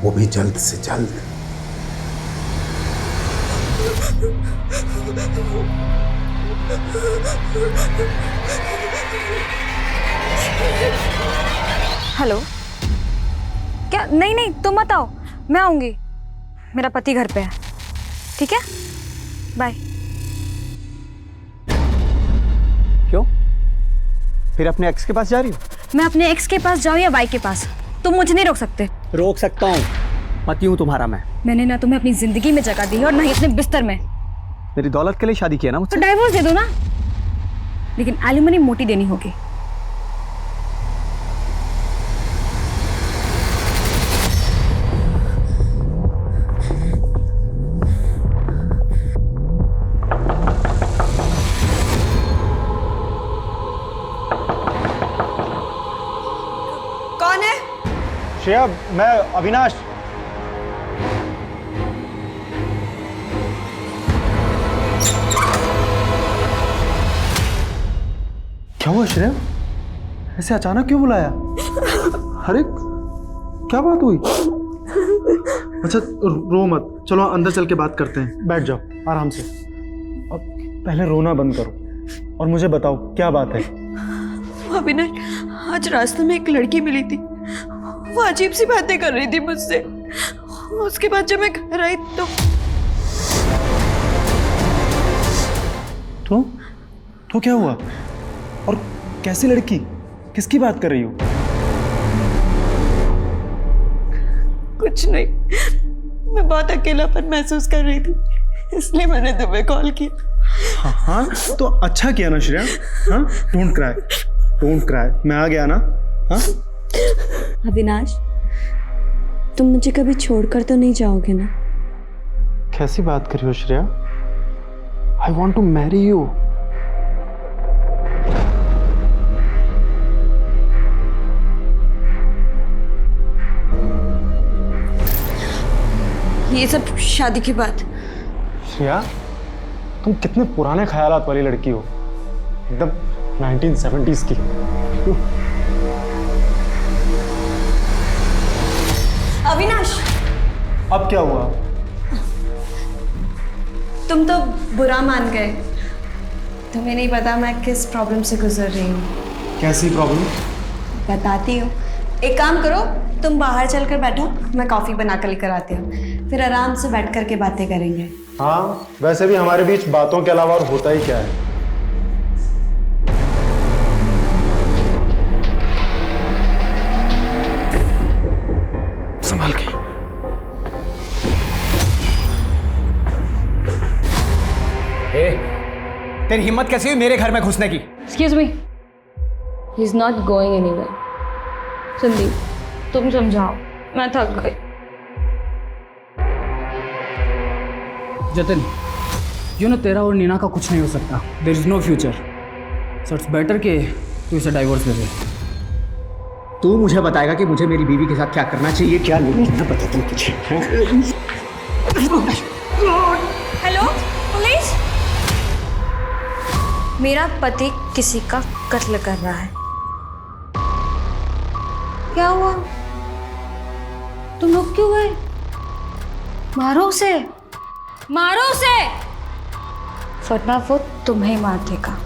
वो भी जल्द से जल्द। हेलो, क्या? नहीं तुम मत आओ, मैं आऊंगी। मेरा पति घर पे है, ठीक है? बाय। क्यों? फिर अपने एक्स के पास जा रही हो? मैं अपने एक्स के पास जाऊं या वाई के पास, तुम मुझे नहीं रोक सकते। रोक सकता हूँ, पति हूँ तुम्हारा मैं। मैंने ना तुम्हें अपनी जिंदगी में जगह दी है और ना ही अपने बिस्तर में। मेरी दौलत के लिए शादी किया ना मुझसे। तो डाइवोर्स दे दो ना, लेकिन एलिमनी मोटी देनी होगी। कौन है? श्रेया, मैं अविनाश। क्या हुआ श्रेया? ऐसे अचानक क्यों बुलाया? अरे क्या बात हुई? अच्छा रो मत, चलो अंदर चल के बात करते हैं। बैठ जाओ आराम से। अब पहले रोना बंद करो और मुझे बताओ क्या बात है। अविनाश, आज रास्ते में एक लड़की मिली थी, वो अजीब सी बातें कर रही थी मुझसे। उसके बाद जब मैं घर आई तो क्या हुआ? और कैसी लड़की? किसकी बात कर रही हो? कुछ नहीं, मैं बहुत अकेलापन महसूस कर रही थी, इसलिए मैंने तुम्हें कॉल किया। हाँ तो अच्छा किया ना श्रेया। हाँ, डोंट क्राई, मैं आ गया ना। हाँ अविनाश, तुम मुझे कभी छोड़कर तो नहीं जाओगे ना? कैसी बात कर रही हो Shreya? I want to marry you. ये सब शादी के बाद। श्रेया, तुम कितने पुराने ख्यालात वाली लड़की हो, एकदम 1970s की। अविनाश, अब क्या हुआ? तुम तो बुरा मान गए। तुम्हें नहीं पता मैं किस प्रॉब्लम से गुजर रही हूँ। कैसी प्रॉब्लम? बताती हूँ। एक काम करो, तुम बाहर चलकर बैठो, मैं कॉफ़ी बना कर लेकर आती हूँ, फिर आराम से बैठ कर के बातें करेंगे। हाँ, वैसे भी हमारे बीच बातों के अलावा और होता ही क्या है। संभाल के। तेरी हिम्मत कैसी हुई मेरे घर में घुसने की? Excuse me, he is not going anywhere. Sandeep, तुम समझाओ, मैं थक गई। जतिन, यू नो तेरा और नीना का कुछ नहीं हो सकता। There is no future, so it's better कि तू इसे डाइवोर्स दे दे। तू मुझे बताएगा कि मुझे मेरी बीवी के साथ क्या करना चाहिए, क्या नहीं करना, बता तुम मुझे। हेलो पुलिस, मेरा पति किसी का कत्ल कर रहा है। क्या हुआ? तुम लोग क्यों गए? मारो उसे, मारो उसे, वरना वो तुम्हें मार देगा।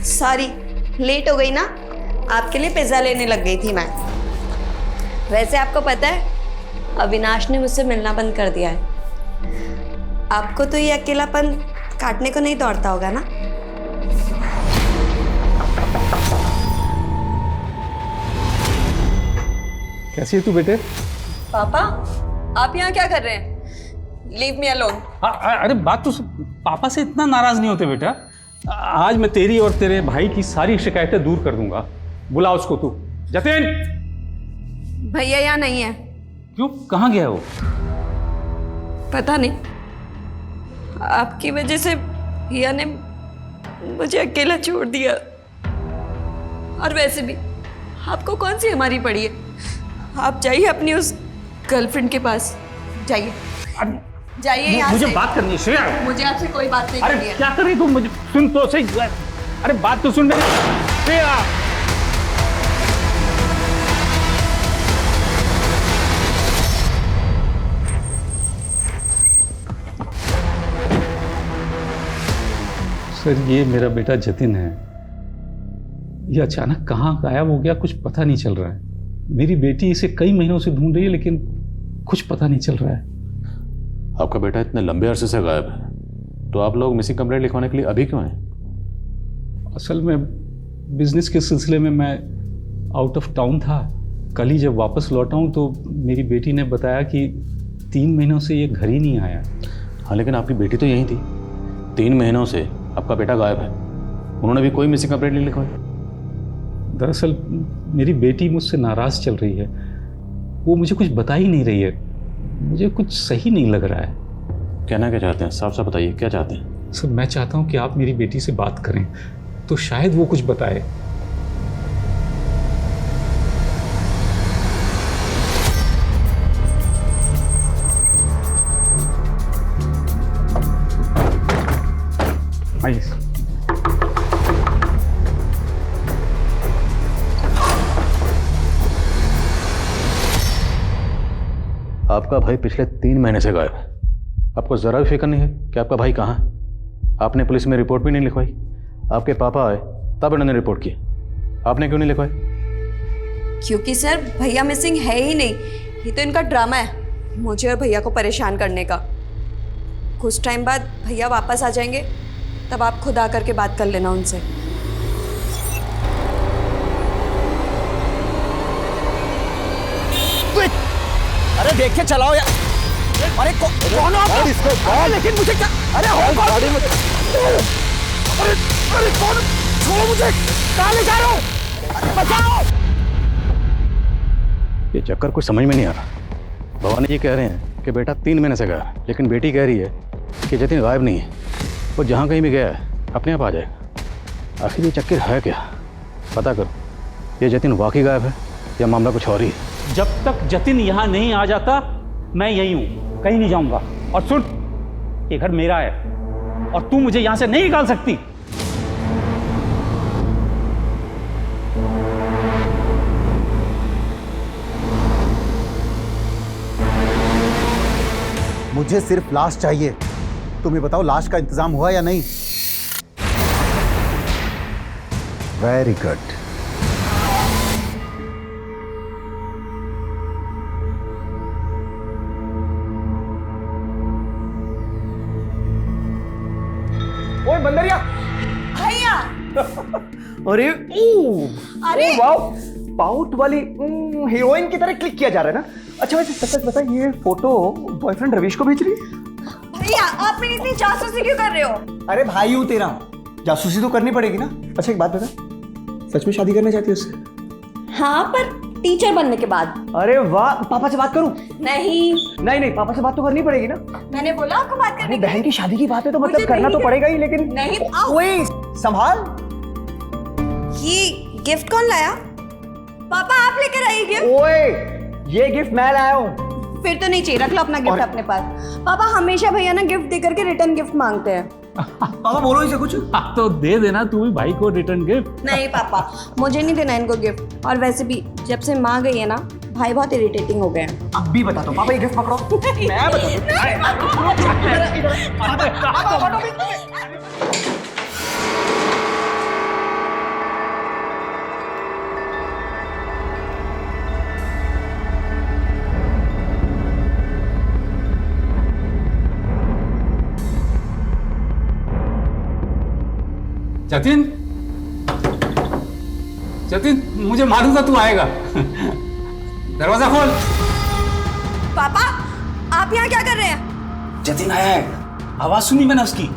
सॉरी, लेट हो गई ना, आपके लिए पिज़्ज़ा लेने लग गई थी मैं। वैसे आपको पता है, अविनाश ने मुझसे मिलना बंद कर दिया है। आपको तो ये अकेलापन काटने को नहीं दौड़ता होगा ना? कैसी है तू बेटे? पापा, आप यहाँ क्या कर रहे हैं? Leave me alone. अरे बात तो पापा से इतना नाराज नहीं होते बेटा। आज मैं तेरी और तेरे भाई की सारी शिकायतें दूर कर दूंगा। बुला उसको तू। जतिन, भैया यहाँ नहीं है। क्यों, कहाँ गया वो? पता नहीं, आपकी वजह से भैया ने मुझे अकेला छोड़ दिया। और वैसे भी आपको कौन सी हमारी पड़ी है? आप जाइए अपनी उस गर्लफ्रेंड के पास, जाइए जाइए यहाँ मुझे से। बात करनी है श्रेया। मुझे आपसे कोई बात नहीं अरे करनी है। क्या कर रही तू? मुझे सुन तो सही। अरे बात तो सुन मेरी श्रेया। सर, ये मेरा बेटा जतिन है। ये अचानक कहाँ गायब हो गया, कुछ पता नहीं चल रहा है। मेरी बेटी इसे कई महीनों से ढूंढ रही है, लेकिन कुछ पता नहीं चल रहा है। आपका बेटा इतने लंबे अरसे से गायब है, तो आप लोग मिसिंग कंप्लेंट लिखवाने के लिए अभी क्यों हैं? असल में बिजनेस के सिलसिले में मैं आउट ऑफ टाउन था। कल ही जब वापस लौटा हूँ तो मेरी बेटी ने बताया कि 3 महीनों से ये घर ही नहीं आया। हाँ, लेकिन आपकी बेटी तो यहीं थी। 3 महीनों से आपका बेटा गायब है, उन्होंने भी कोई मिसिंग कंप्लेंट नहीं लिखवाई? दरअसल मेरी बेटी मुझसे नाराज़ चल रही है। वो मुझे कुछ बता ही नहीं रही है। मुझे कुछ सही नहीं लग रहा है। कहना क्या चाहते हैं? साफ साफ बताइए, क्या चाहते हैं? सर, मैं चाहता हूँ कि आप मेरी बेटी से बात करें तो शायद वो कुछ बताए। आइए। आपका भाई पिछले 3 महीने से गायब है। आपको ज़रा भी फिक्र नहीं है कि आपका भाई कहाँ है? आपने पुलिस में रिपोर्ट भी नहीं लिखवाई। आपके पापा आए तब इन्होंने रिपोर्ट की, आपने क्यों नहीं लिखवाई? क्योंकि सर भैया मिसिंग है ही नहीं, ये तो इनका ड्रामा है मुझे और भैया को परेशान करने का। कुछ टाइम बाद भैया वापस आ जाएंगे, तब आप खुद आकर के बात कर लेना उनसे। अरे देख के चलाओ यार। अरे कौन हो आप? अरे लेकिन मुझे क्या? अरे हो कौन? अरे कौन? छोड़ो मुझे, कहाँ ले जा रहे हो? अरे बचाओ! ये चक्कर कुछ समझ में नहीं आ रहा। भवानी जी कह रहे हैं कि बेटा 3 महीने से गया है, लेकिन बेटी कह रही है कि जतिन गायब नहीं है, वो जहाँ कहीं भी गया है अपने आप आ जाएगा। आखिर ये चक्कर है क्या? पता करो, ये जतिन वाकई गायब है या मामला कुछ और ही है। जब तक जतिन यहाँ नहीं आ जाता मैं यही हूँ, कहीं नहीं जाऊंगा। और सुन, ये घर मेरा है और तू मुझे यहाँ से नहीं निकाल सकती। मुझे सिर्फ लाश चाहिए। तुम ये बताओ लाश का इंतजाम हुआ या नहीं? Very good. ओए बंदरिया भैया। अरे अरे वाओ, पाउट वाली हीरोइन की तरह क्लिक किया जा रहा है ना। अच्छा वैसे सच सच बता, ये फोटो बॉयफ्रेंड रवीश को भेज रही है? भैया आप मेरी इतनी जासूसी क्यों कर रहे हो? अरे भाई हूँ तेरा, जासूसी तो करनी पड़ेगी ना। अच्छा एक बात बता, सच में शादी करना चाहती है उससे? हाँ पर टीचर बनने के बाद। अरे वाह, पापा से बात करूं? नहीं नहीं, पापा से बात तो करनी पड़ेगी ना। मैंने बोला आपको बात करने की। बहन की शादी की बात है तो मतलब करना तो पड़ेगा ही, लेकिन नहीं। ओए संभाल। ये गिफ्ट कौन लाया? पापा आप लेकर आइए गिफ्ट। ओए ये गिफ्ट मैं लाया हूँ। फिर तो नहीं चाहिए, रख लो अपना गिफ्ट अपने पास। पापा हमेशा भैया ना गिफ्ट देकर के रिटर्न गिफ्ट मांगते हैं। पापा बोलो इसे कुछ। तो दे देना तू भी भाई को रिटर्न गिफ्ट। नहीं पापा, मुझे नहीं देना इनको गिफ्ट। और वैसे भी जब से माँ गई है ना, भाई बहुत इरिटेटिंग हो गए हैं। अब भी बता दो पापा, ये गिफ्ट पकड़ो। मैं बता जतिन, जतिन मुझे मालूम था तू आएगा। दरवाजा खोल। पापा आप यहाँ क्या कर रहे हैं? जतिन आया है, आवाज सुनी मैंने उसकी।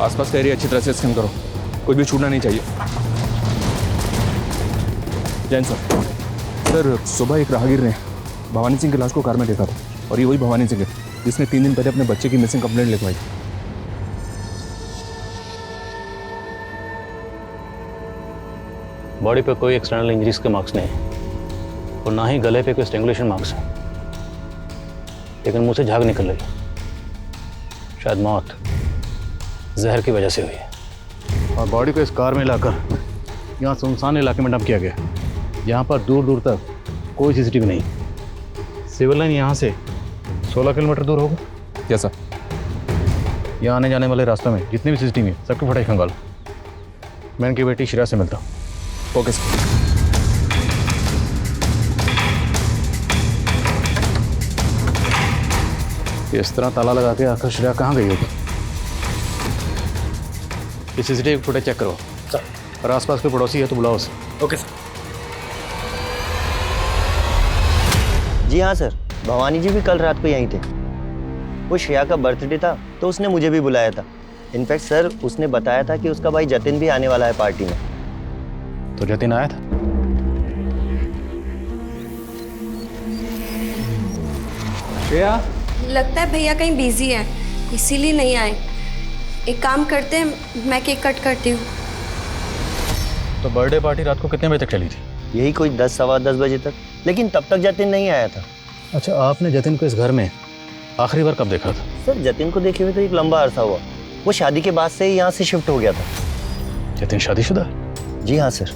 आसपास का एरिया अच्छी तरह से स्कैन करो, कुछ भी छूटना नहीं चाहिए। जैन सर, सुबह एक राहगीर ने भवानी सिंह की लाश को कार में देखा था, और ये वही भवानी सिंह है जिसने 3 दिन पहले अपने बच्चे की मिसिंग कंप्लेंट लिखवाई। बॉडी पे कोई एक्सटर्नल इंजरीज के मार्क्स नहीं है और ना ही गले पे कोई स्ट्रेंगुलेशन मार्क्स है, लेकिन मुंह से झाग निकल रही है। शायद मौत जहर की वजह से हुई है। और बॉडी को इस कार में लाकर यहाँ सुनसान इलाके में डंप किया गया, यहाँ पर दूर दूर तक कोई सीसीटीवी नहीं। सिविल लाइन यहाँ से 16 किलोमीटर दूर होगा। क्या सर? यहाँ आने जाने वाले रास्तों में जितने भी सीसीटीवी हैं सबके फटाक खंगालो। मैं इनकी बेटी शिरा से मिलता हूँ। Okay sir. इस तरह ताला लगा के आखिर श्रेया कहाँ गई होगी? ये सीसीटीवी फुटेज चेक करो और आसपास कोई पड़ोसी है तो बुलाओ उसे। Okay sir. जी हाँ सर, भवानी जी भी कल रात को यहीं थे। वो श्रेया का बर्थडे था तो उसने मुझे भी बुलाया था। इनफैक्ट सर उसने बताया था कि उसका भाई जतिन भी आने वाला है पार्टी में। तो जतिन आया था? श्रेया, लगता है भैया कहीं बिजी है इसीलिए नहीं आए। एक काम करते हैं, मैं केक कट करती हूँ। तो बर्थडे पार्टी रात को कितने बजे तक चली थी? यही कोई 10 सवा 10 बजे तक, लेकिन तब तक जतिन नहीं आया था। अच्छा, आपने जतिन को इस घर में आखिरी बार कब देखा था? सर जतिन को देखे हुए तो एक लंबा अरसा हुआ, वो शादी के बाद से ही यहाँ से शिफ्ट हो गया था। जतिन शादीशुदा? जी हाँ सर,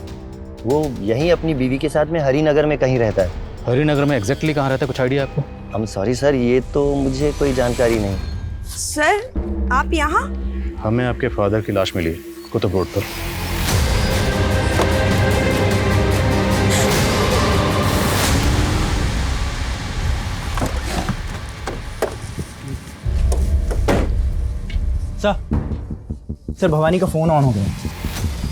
वो यहीं अपनी बीवी के साथ में हरिनगर में कहीं रहता है। हरिनगर में एग्जैक्टली कहाँ रहता है, कुछ आइडिया आपको? I'm सॉरी सर, ये तो मुझे कोई जानकारी नहीं। सर आप यहाँ? हमें आपके फादर की लाश मिली कुतुब रोड पर। सर भवानी का फ़ोन ऑन हो गया,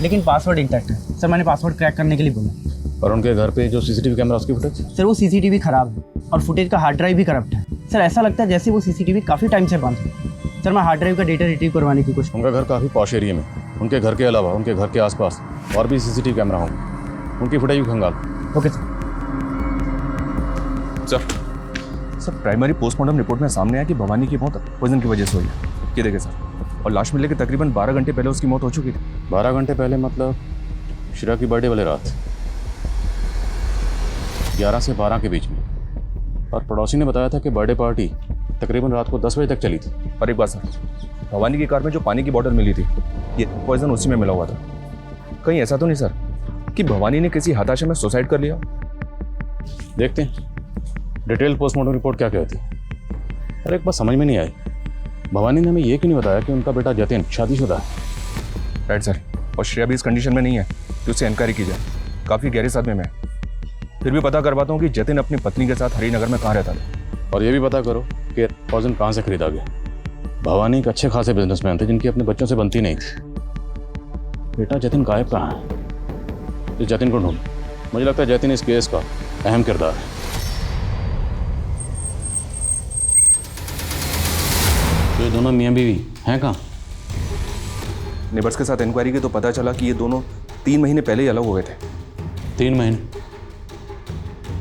लेकिन पासवर्ड इंटैक्ट है। सर मैंने पासवर्ड क्रैक करने के लिए बोला। और उनके घर पे जो सीसीटीवी कैमरा, उसकी फुटेज? सर वो सीसीटीवी खराब है और फुटेज का हार्ड ड्राइव भी करप्ट है। सर ऐसा लगता है जैसे वो सीसीटीवी काफ़ी टाइम से बंद है। सर मैं हार्ड ड्राइव का डेटा रिट्रीव करवाने की कोशिश। उनका घर काफ़ी पॉश एरिया में, उनके घर के अलावा उनके घर के आसपास और भी सीसीटीवी कैमरा होंगे, उनकी फुटेज भी खंगाल। Okay sir. Sir primary postmortem report में सामने आया कि भवानी की मौत पॉइजन की वजह से हुई है। ये देखें सर, और लाश मिलने के तकरीबन 12 घंटे पहले उसकी मौत हो चुकी थी। 12 घंटे पहले मतलब श्रेया की बर्थडे वाले रात 11 से 12 के बीच में। और पड़ोसी ने बताया था कि बर्थडे पार्टी तकरीबन रात को 10 बजे तक चली थी। और एक बात सर, भवानी की कार में जो पानी की बोतल मिली थी, ये पॉइजन उसी में मिला हुआ था। कहीं ऐसा तो नहीं सर कि भवानी ने किसी हताशा में सुसाइड कर लिया? देखते हैं डिटेल पोस्टमार्टम रिपोर्ट क्या कहती है। अरे एक बात समझ में नहीं आई, भवानी ने हमें ये क्यों नहीं बताया कि उनका बेटा जतिन शादीशुदा है? राइट सर, और श्रेया भी इस कंडीशन में नहीं है कि उससे इंक्वायरी की जाए। काफ़ी गहरे सदमे में है। फिर भी पता करवाता हूँ कि जतिन अपनी पत्नी के साथ हरिनगर में कहाँ रहता था। और ये भी पता करो कि पॉइजन कहाँ से खरीदा गया। भवानी एक अच्छे खासे बिजनेसमैन थे जिनकी अपने बच्चों से बनती नहीं थी। बेटा जतिन गायब कहाँ है? इस जतिन को ढूंढ। मुझे लगता है जतिन इस केस का अहम किरदार है। तो ये दोनों मियाँ बीवी हैं कहाँ? नेबर्स के साथ इंक्वायरी की तो पता चला कि ये दोनों 3 महीने पहले ही अलग हुए थे। 3 महीने?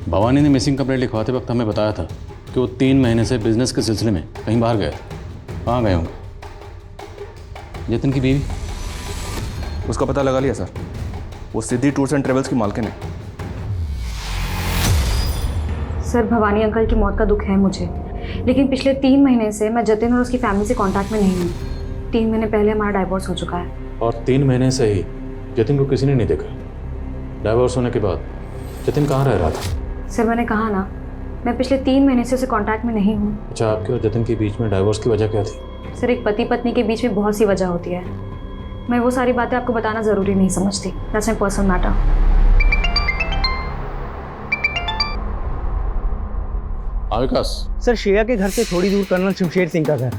भवानी ने मिसिंग कंप्लेंट लिखवाते वक्त हमें बताया था कि वो 3 महीने से बिजनेस के सिलसिले में कहीं बाहर गए। कहाँ गए होंगे? जतिन की बीवी? उसका पता लगा लिया सर, वो सिद्धि टूर्स एंड ट्रेवल्स की मालकिन है। सर भवानी अंकल की मौत का दुख है मुझे, लेकिन पिछले 3 महीने से मैं जतिन और उसकी फैमिली से कांटेक्ट में नहीं हूँ। 3 महीने पहले हमारा डाइवोर्स हो चुका है। और 3 महीने से ही जतिन को किसी ने नहीं देखा। डाइवोर्स होने के बाद जतिन कहाँ रह रहा था? सर मैंने कहा ना, मैं पिछले 3 महीने से उसे कांटेक्ट में नहीं हूँ। अच्छा, आपके और जतिन के बीच में डाइवोर्स की वजह क्या थी? सर एक पति पत्नी के बीच में बहुत सी वजह होती है, मैं वो सारी बातें आपको बताना ज़रूरी नहीं समझती। That's my personal matter. Vikas sir Shreya के घर से थोड़ी दूर कर्नल शमशेर सिंह का घर है।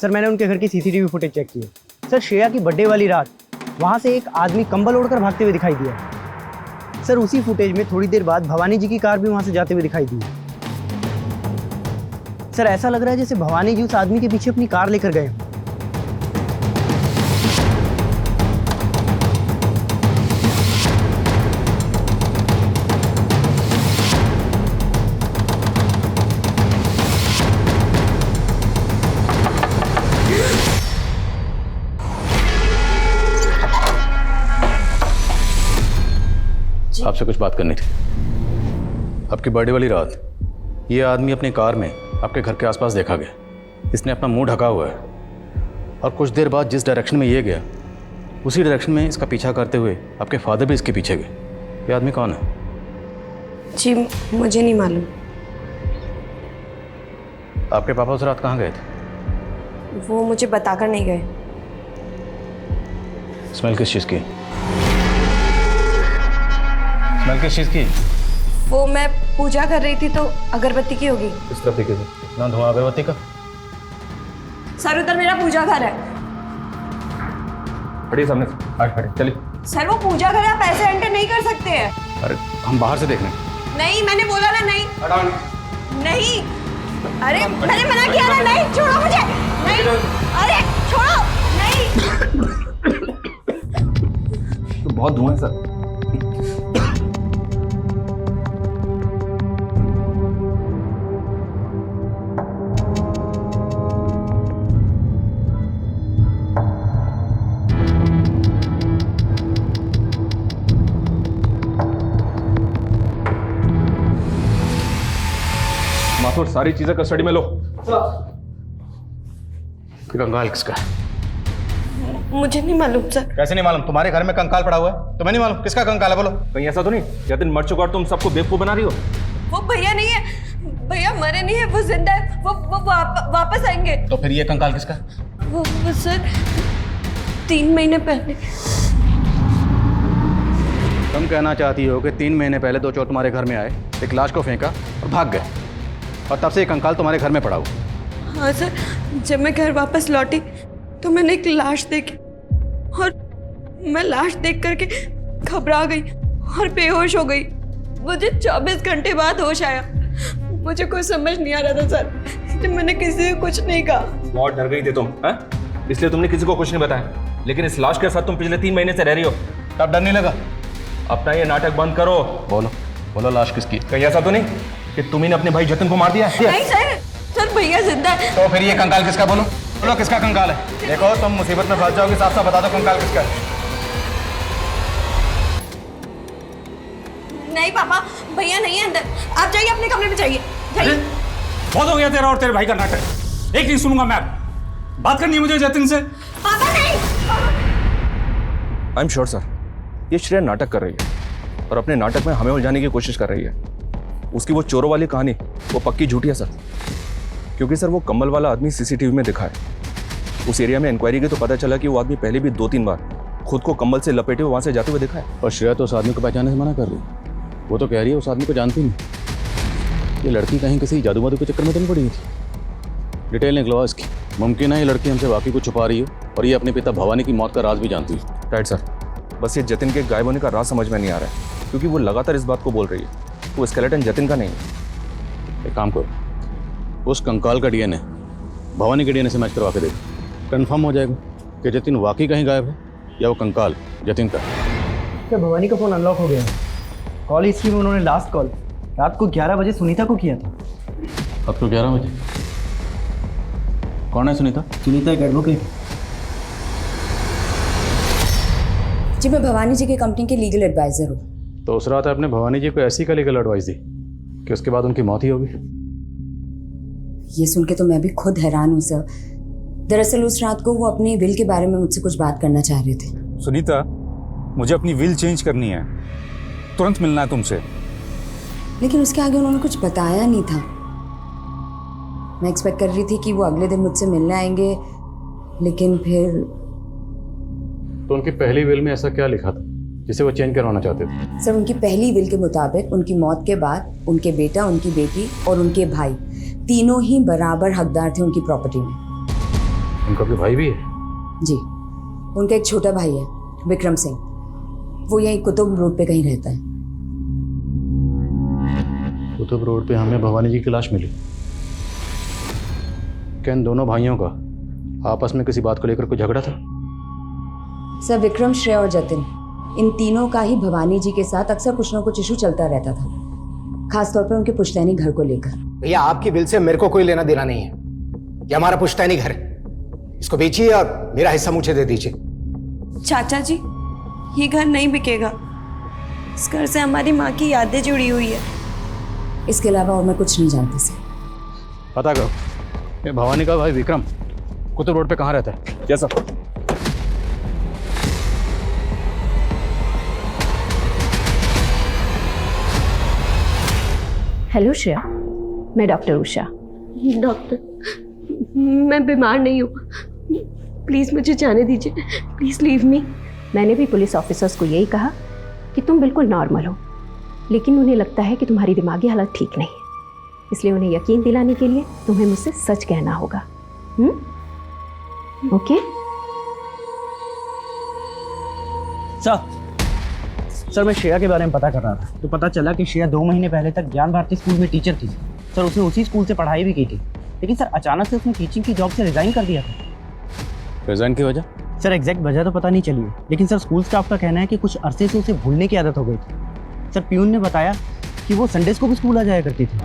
सर मैंने उनके घर की सीसीटीवी फुटेज चेक की है। सर श्रेया की बर्थडे वाली रात वहाँ से एक आदमी कंबल ओढ़कर भागते हुए दिखाई दिया। सर उसी फुटेज में थोड़ी देर बाद भवानी जी की कार भी वहाँ से जाते हुए दिखाई दी। सर ऐसा लग रहा है जैसे भवानी जी उस आदमी के पीछे अपनी कार लेकर गए। आपसे कुछ बात करनी थी। आपकी बर्थडे वाली रात ये आदमी अपनी कार में आपके घर के आसपास देखा गया। इसने अपना मुंह ढका हुआ है और कुछ देर बाद जिस डायरेक्शन में ये गया उसी डायरेक्शन में इसका पीछा करते हुए आपके फादर भी इसके पीछे गए। ये आदमी कौन है? जी मुझे नहीं मालूम। आपके पापा उस रात कहाँ गए थे? वो मुझे बताकर नहीं गए। स्मेल किस चीज़ की? स्मेल किस चीज़ की? वो मैं पूजा कर रही थी तो अगरबत्ती की होगी। इस तरफ देखिए ना, धुआं अगरबत्ती का। सर उधर मेरा पूजा घर है। खड़िए सामने, आज खड़े चलिए। सर वो पूजा घर है, आप ऐसे एंटर नहीं कर सकते हैं। अरे हम बाहर से देख रहे हैं। नहीं मैंने बोला ना नहीं। नहीं अरे मैंने मना किया ना। नहीं छोड़ो मुझे। नहीं अरे छोड़ो। नहीं तो बहुत धुआं है सर। पासवर्ड, सारी चीजें कस्टडी में लो। कंकाल किसका है? मुझे नहीं मालूम सर। कैसे नहीं मालूम? तुम्हारे घर में कंकाल पड़ा हुआ है, तुम्हें नहीं मालूम किसका कंकाल है? बोलो। कहीं ऐसा तो नहीं जतिन मर चुका और तुम सबको बेवकूफ बना रही हो? वो भैया नहीं है, भैया मरे नहीं है, वो जिंदा है, वो वापस आएंगे। तो फिर ये कंकाल किसका? वो सर 3 महीने पहले। तुम कहना चाहती हो कि 3 महीने पहले 2 चोर तुम्हारे घर में आए, एक लाश को फेंका और भाग गए, और तब से ये कंकाल तुम्हारे घर में पड़ा हुआ? हाँ सर, जब मैं घर वापस लौटी तो मैंने एक लाश देखी और मैं लाश देख करके घबरा गई और बेहोश हो गई। मुझे 24 घंटे बाद होश आया। मुझे कुछ समझ नहीं आ रहा था सर, इसलिए मैंने किसी को कुछ नहीं कहा। बहुत डर गई थी तुम, हैं? इसलिए तुमने किसी को कुछ नहीं बताया, लेकिन इस लाश के साथ तुम पिछले 3 महीने से रह रही हो, तब डर नहीं लगा? अपना ये नाटक बंद करो। बोलो बोलो, लाश किसकी? कहीं ऐसा तो नहीं कि तुम्ही ने अपने भाई जतिन को मार दिया? नहीं सर भैया जिंदा है। तो फिर ये कंकाल किसका? बोलो बोलो, किसका कंकाल है? देखो तुम मुसीबत में फंस जाओगे, साफ साफ बता दो कंकाल किसका है। नहीं पापा, भैया नहीं है अंदर, आप जाइए अपने कमरे में, जाइए जाइए। बहुत हो गया तेरा और तेरे भाई का नाटक, एक नहीं सुनूंगा मैं। बात करनी है मुझे जतिन से। पापा नहीं। आई एम श्योर सर, ये श्रेया नाटक कर रही है और अपने नाटक में हमें उलझाने की कोशिश कर रही है। उसकी वो चोरों वाली कहानी वो पक्की झूठी है सर, क्योंकि सर वो कम्बल वाला आदमी सीसीटीवी में दिखा है। उस एरिया में इंक्वायरी की तो पता चला कि वो आदमी पहले भी 2-3 बार खुद को कम्बल से लपेटे हुए वहां से जाते हुए दिखा है। और श्रेया तो उस आदमी को पहचानने से मना कर रही है। वो तो कह रही है उस आदमी को जानती नहीं। ये लड़की कहीं किसी जादू वादू के चक्कर में तो नहीं पड़ी हुई थी? डिटेल निकलवा इसकी। मुमकिन है ये लड़की हमसे वाकई कुछ छुपा रही हो और ये अपने पिता भवानी की मौत का राज भी जानती है। राइट सर, बस ये जतिन के गायब होने का राज समझ में नहीं आ रहा है, क्योंकि वो लगातार इस बात को बोल रही है वो स्केलेटन जतिन का नहीं है। एक काम करो, उस कंकाल का डीएनए भवानी के डीएनए से मैच करवा के देखो, कंफर्म हो जाएगा कि जतिन वाकई कहीं गायब है या वो कंकाल जतिन का। क्या भवानी का फ़ोन अनलॉक हो गया है? कॉल हिस्ट्री में उन्होंने लास्ट कॉल रात को 11 बजे सुनीता को किया था। रात को 11 बजे? कौन है सुनीता? सुनीता एक एडवोकेट। जी मैं भवानी जी की कंपनी के लीगल एडवाइज़र हूँ। तो उस रात आपने भवानी जी को ऐसी का लीगल एडवाइस दी कि उसके बाद उनकी मौत ही होगी? ये सुन के तो मैं भी खुद हैरान हूँ सर। दरअसल उस रात को वो अपनी विल के बारे में मुझसे कुछ बात करना चाह रहे थे। सुनीता, मुझे अपनी विल चेंज करनी है, तुरंत मिलना है तुमसे। लेकिन उसके आगे उन्होंने कुछ बताया नहीं था। मैं एक्सपेक्ट कर रही थी कि वो अगले दिन मुझसे मिलने आएंगे, लेकिन फिर। तो उनकी पहली विल में ऐसा क्या लिखा था जिसे वो चेंज करवाना चाहते थे? सर उनकी पहली विल के मुताबिक उनकी मौत के बाद उनके बेटा, उनकी बेटी और उनके भाई तीनों ही बराबर हकदार थे उनकी प्रॉपर्टी में। उनका भी भाई भी है? जी, उनका एक छोटा भाई है विक्रम सिंह, वो यहीं कुतुब रोड पे कहीं रहता है। कुतुब रोड पे हमें भवानी जी की लाश मिली। क्या इन दोनों भाइयों का आपस में किसी बात को लेकर कोई झगड़ा था? सर विक्रम, श्रेया और जतिन, इन तीनों का ही भवानी जी के साथ अक्सर कुछ ना कुछ इशू चलता रहता था, खासतौर पर उनके पुश्तैनी घर को लेकर। भैया आपकी बिल से मेरे को कोई लेना देना नहीं है। ये हमारा पुश्तैनी घर है, इसको बेचिए और मेरा हिस्सा मुझे दे दीजिए। चाचा जी, ये घर नहीं बिकेगा। इस घर से हमारी माँ की यादें जुड़ी हुई है। इसके अलावा और मैं कुछ नहीं जानती सर। पता करो, ये भवानी का भाई विक्रम कुतुब रोड पे कहाँ रहता है? Yes sir. हेलो श्रेया, मैं डॉक्टर उषा। डॉक्टर, मैं बीमार नहीं हूँ, प्लीज़ मुझे जाने दीजिए, प्लीज़ लीव मी। मैंने भी पुलिस ऑफिसर्स को यही कहा कि तुम बिल्कुल नॉर्मल हो, लेकिन उन्हें लगता है कि तुम्हारी दिमागी हालत ठीक नहीं है, इसलिए उन्हें यकीन दिलाने के लिए तुम्हें मुझसे सच कहना होगा। ओके? सर मैं श्रेया के बारे में पता कर रहा था, तो पता चला कि श्रेया 2 महीने पहले तक ज्ञान भारती स्कूल में टीचर थी। सर उसने उसी स्कूल से पढ़ाई भी की थी, लेकिन सर अचानक से उसने टीचिंग की जॉब से रिजाइन कर दिया था। रिजाइन की वजह? सर एग्जैक्ट वजह तो पता नहीं चली है, लेकिन सर स्कूल स्टाफ का कहना है कि कुछ अरसे से उसे भूलने की आदत हो गई थी। सर प्यून ने बताया कि वो संडेज को भी स्कूल आ जाया करती थी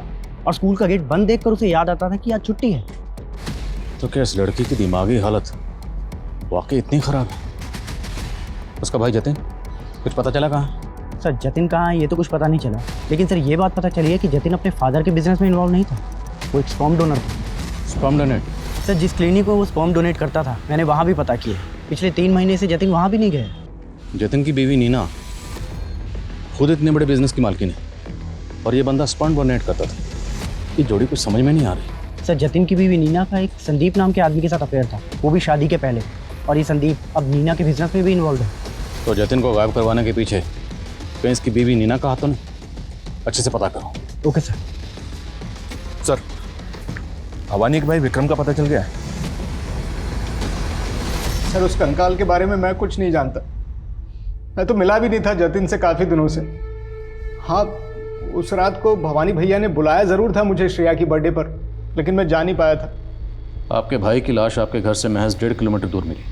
और स्कूल का गेट बंद देखकर उसे याद आता था कि आज छुट्टी है। तो क्या इस लड़की की दिमागी हालत वाकई इतनी खराब है? उसका भाई जतिन, कुछ पता चला कहाँ? सर जतिन कहाँ है ये तो कुछ पता नहीं चला, लेकिन सर ये बात पता चली है कि जतिन अपने फादर के बिजनेस में इन्वॉल्व नहीं था। वो एक स्पर्म डोनर था। Sperm donate? सर जिस क्लिनिक को वो स्पर्म डोनेट करता था मैंने वहाँ भी पता किया। पिछले 3 महीने से जतिन वहाँ भी नहीं गए। जतिन की बीवी नीना खुद इतने बड़े बिजनेस की मालकिन है और ये बंदा स्पर्म डोनेट करता था। ये जोड़ी कुछ समझ में नहीं आ रही। सर जतिन की बीवी नीना का एक संदीप नाम के आदमी के साथ अफेयर था, वो भी शादी के पहले। और ये संदीप अब नीना के बिजनेस में भी इन्वॉल्व है। तो जतिन को गायब करवाने के पीछे कहीं इसकी बीवी नीना का हाथ तो नहीं? अच्छे से पता करो। Okay sir. सर भवानी के भाई विक्रम का पता चल गया है? सर उस कंकाल के बारे में मैं कुछ नहीं जानता। मैं तो मिला भी नहीं था जतिन से काफ़ी दिनों से। हाँ, उस रात को भवानी भैया ने बुलाया ज़रूर था मुझे श्रेया की बर्थडे पर, लेकिन मैं जा नहीं पाया था। आपके भाई की लाश आपके घर से महज 1.5 किलोमीटर दूर मिली।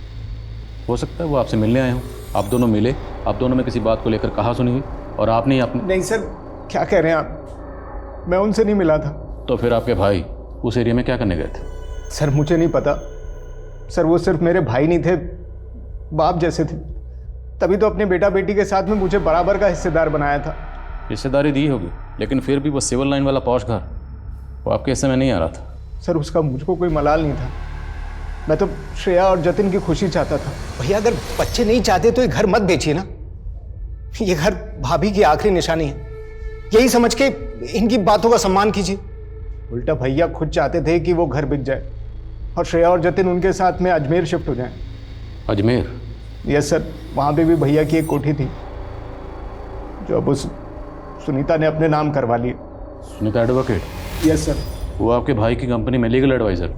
हो सकता है वो आपसे मिलने आए हों, आप दोनों मिले, आप दोनों में किसी बात को लेकर कहा सुनी हुई और आपने अपने। नहीं सर, क्या कह रहे हैं आप? मैं उनसे नहीं मिला था। तो फिर आपके भाई उस एरिया में क्या करने गए थे? सर मुझे नहीं पता। सर वो सिर्फ मेरे भाई नहीं थे, बाप जैसे थे। तभी तो अपने बेटा बेटी के साथ में मुझे बराबर का हिस्सेदार बनाया था। हिस्सेदारी दी होगी, लेकिन फिर भी वो सिविल लाइन वाला पौष घर वो आपके हिस्से में नहीं आ रहा था। सर उसका मुझको कोई मलाल नहीं था। मैं तो श्रेया और जतिन की खुशी चाहता था। भैया अगर बच्चे नहीं चाहते तो ये घर मत बेचिए ना। ये घर भाभी की आखिरी निशानी है, यही समझ के इनकी बातों का सम्मान कीजिए। उल्टा भैया खुद चाहते थे कि वो घर बिक जाए और श्रेया और जतिन उनके साथ में अजमेर शिफ्ट हो जाएं। अजमेर? यस सर, वहाँ पे भी भैया की एक कोठी थी जो अब उस सुनीता ने अपने नाम करवा ली। सुनीता एडवोकेट? Yes sir. वो आपके भाई की कंपनी में लीगल एडवाइजर।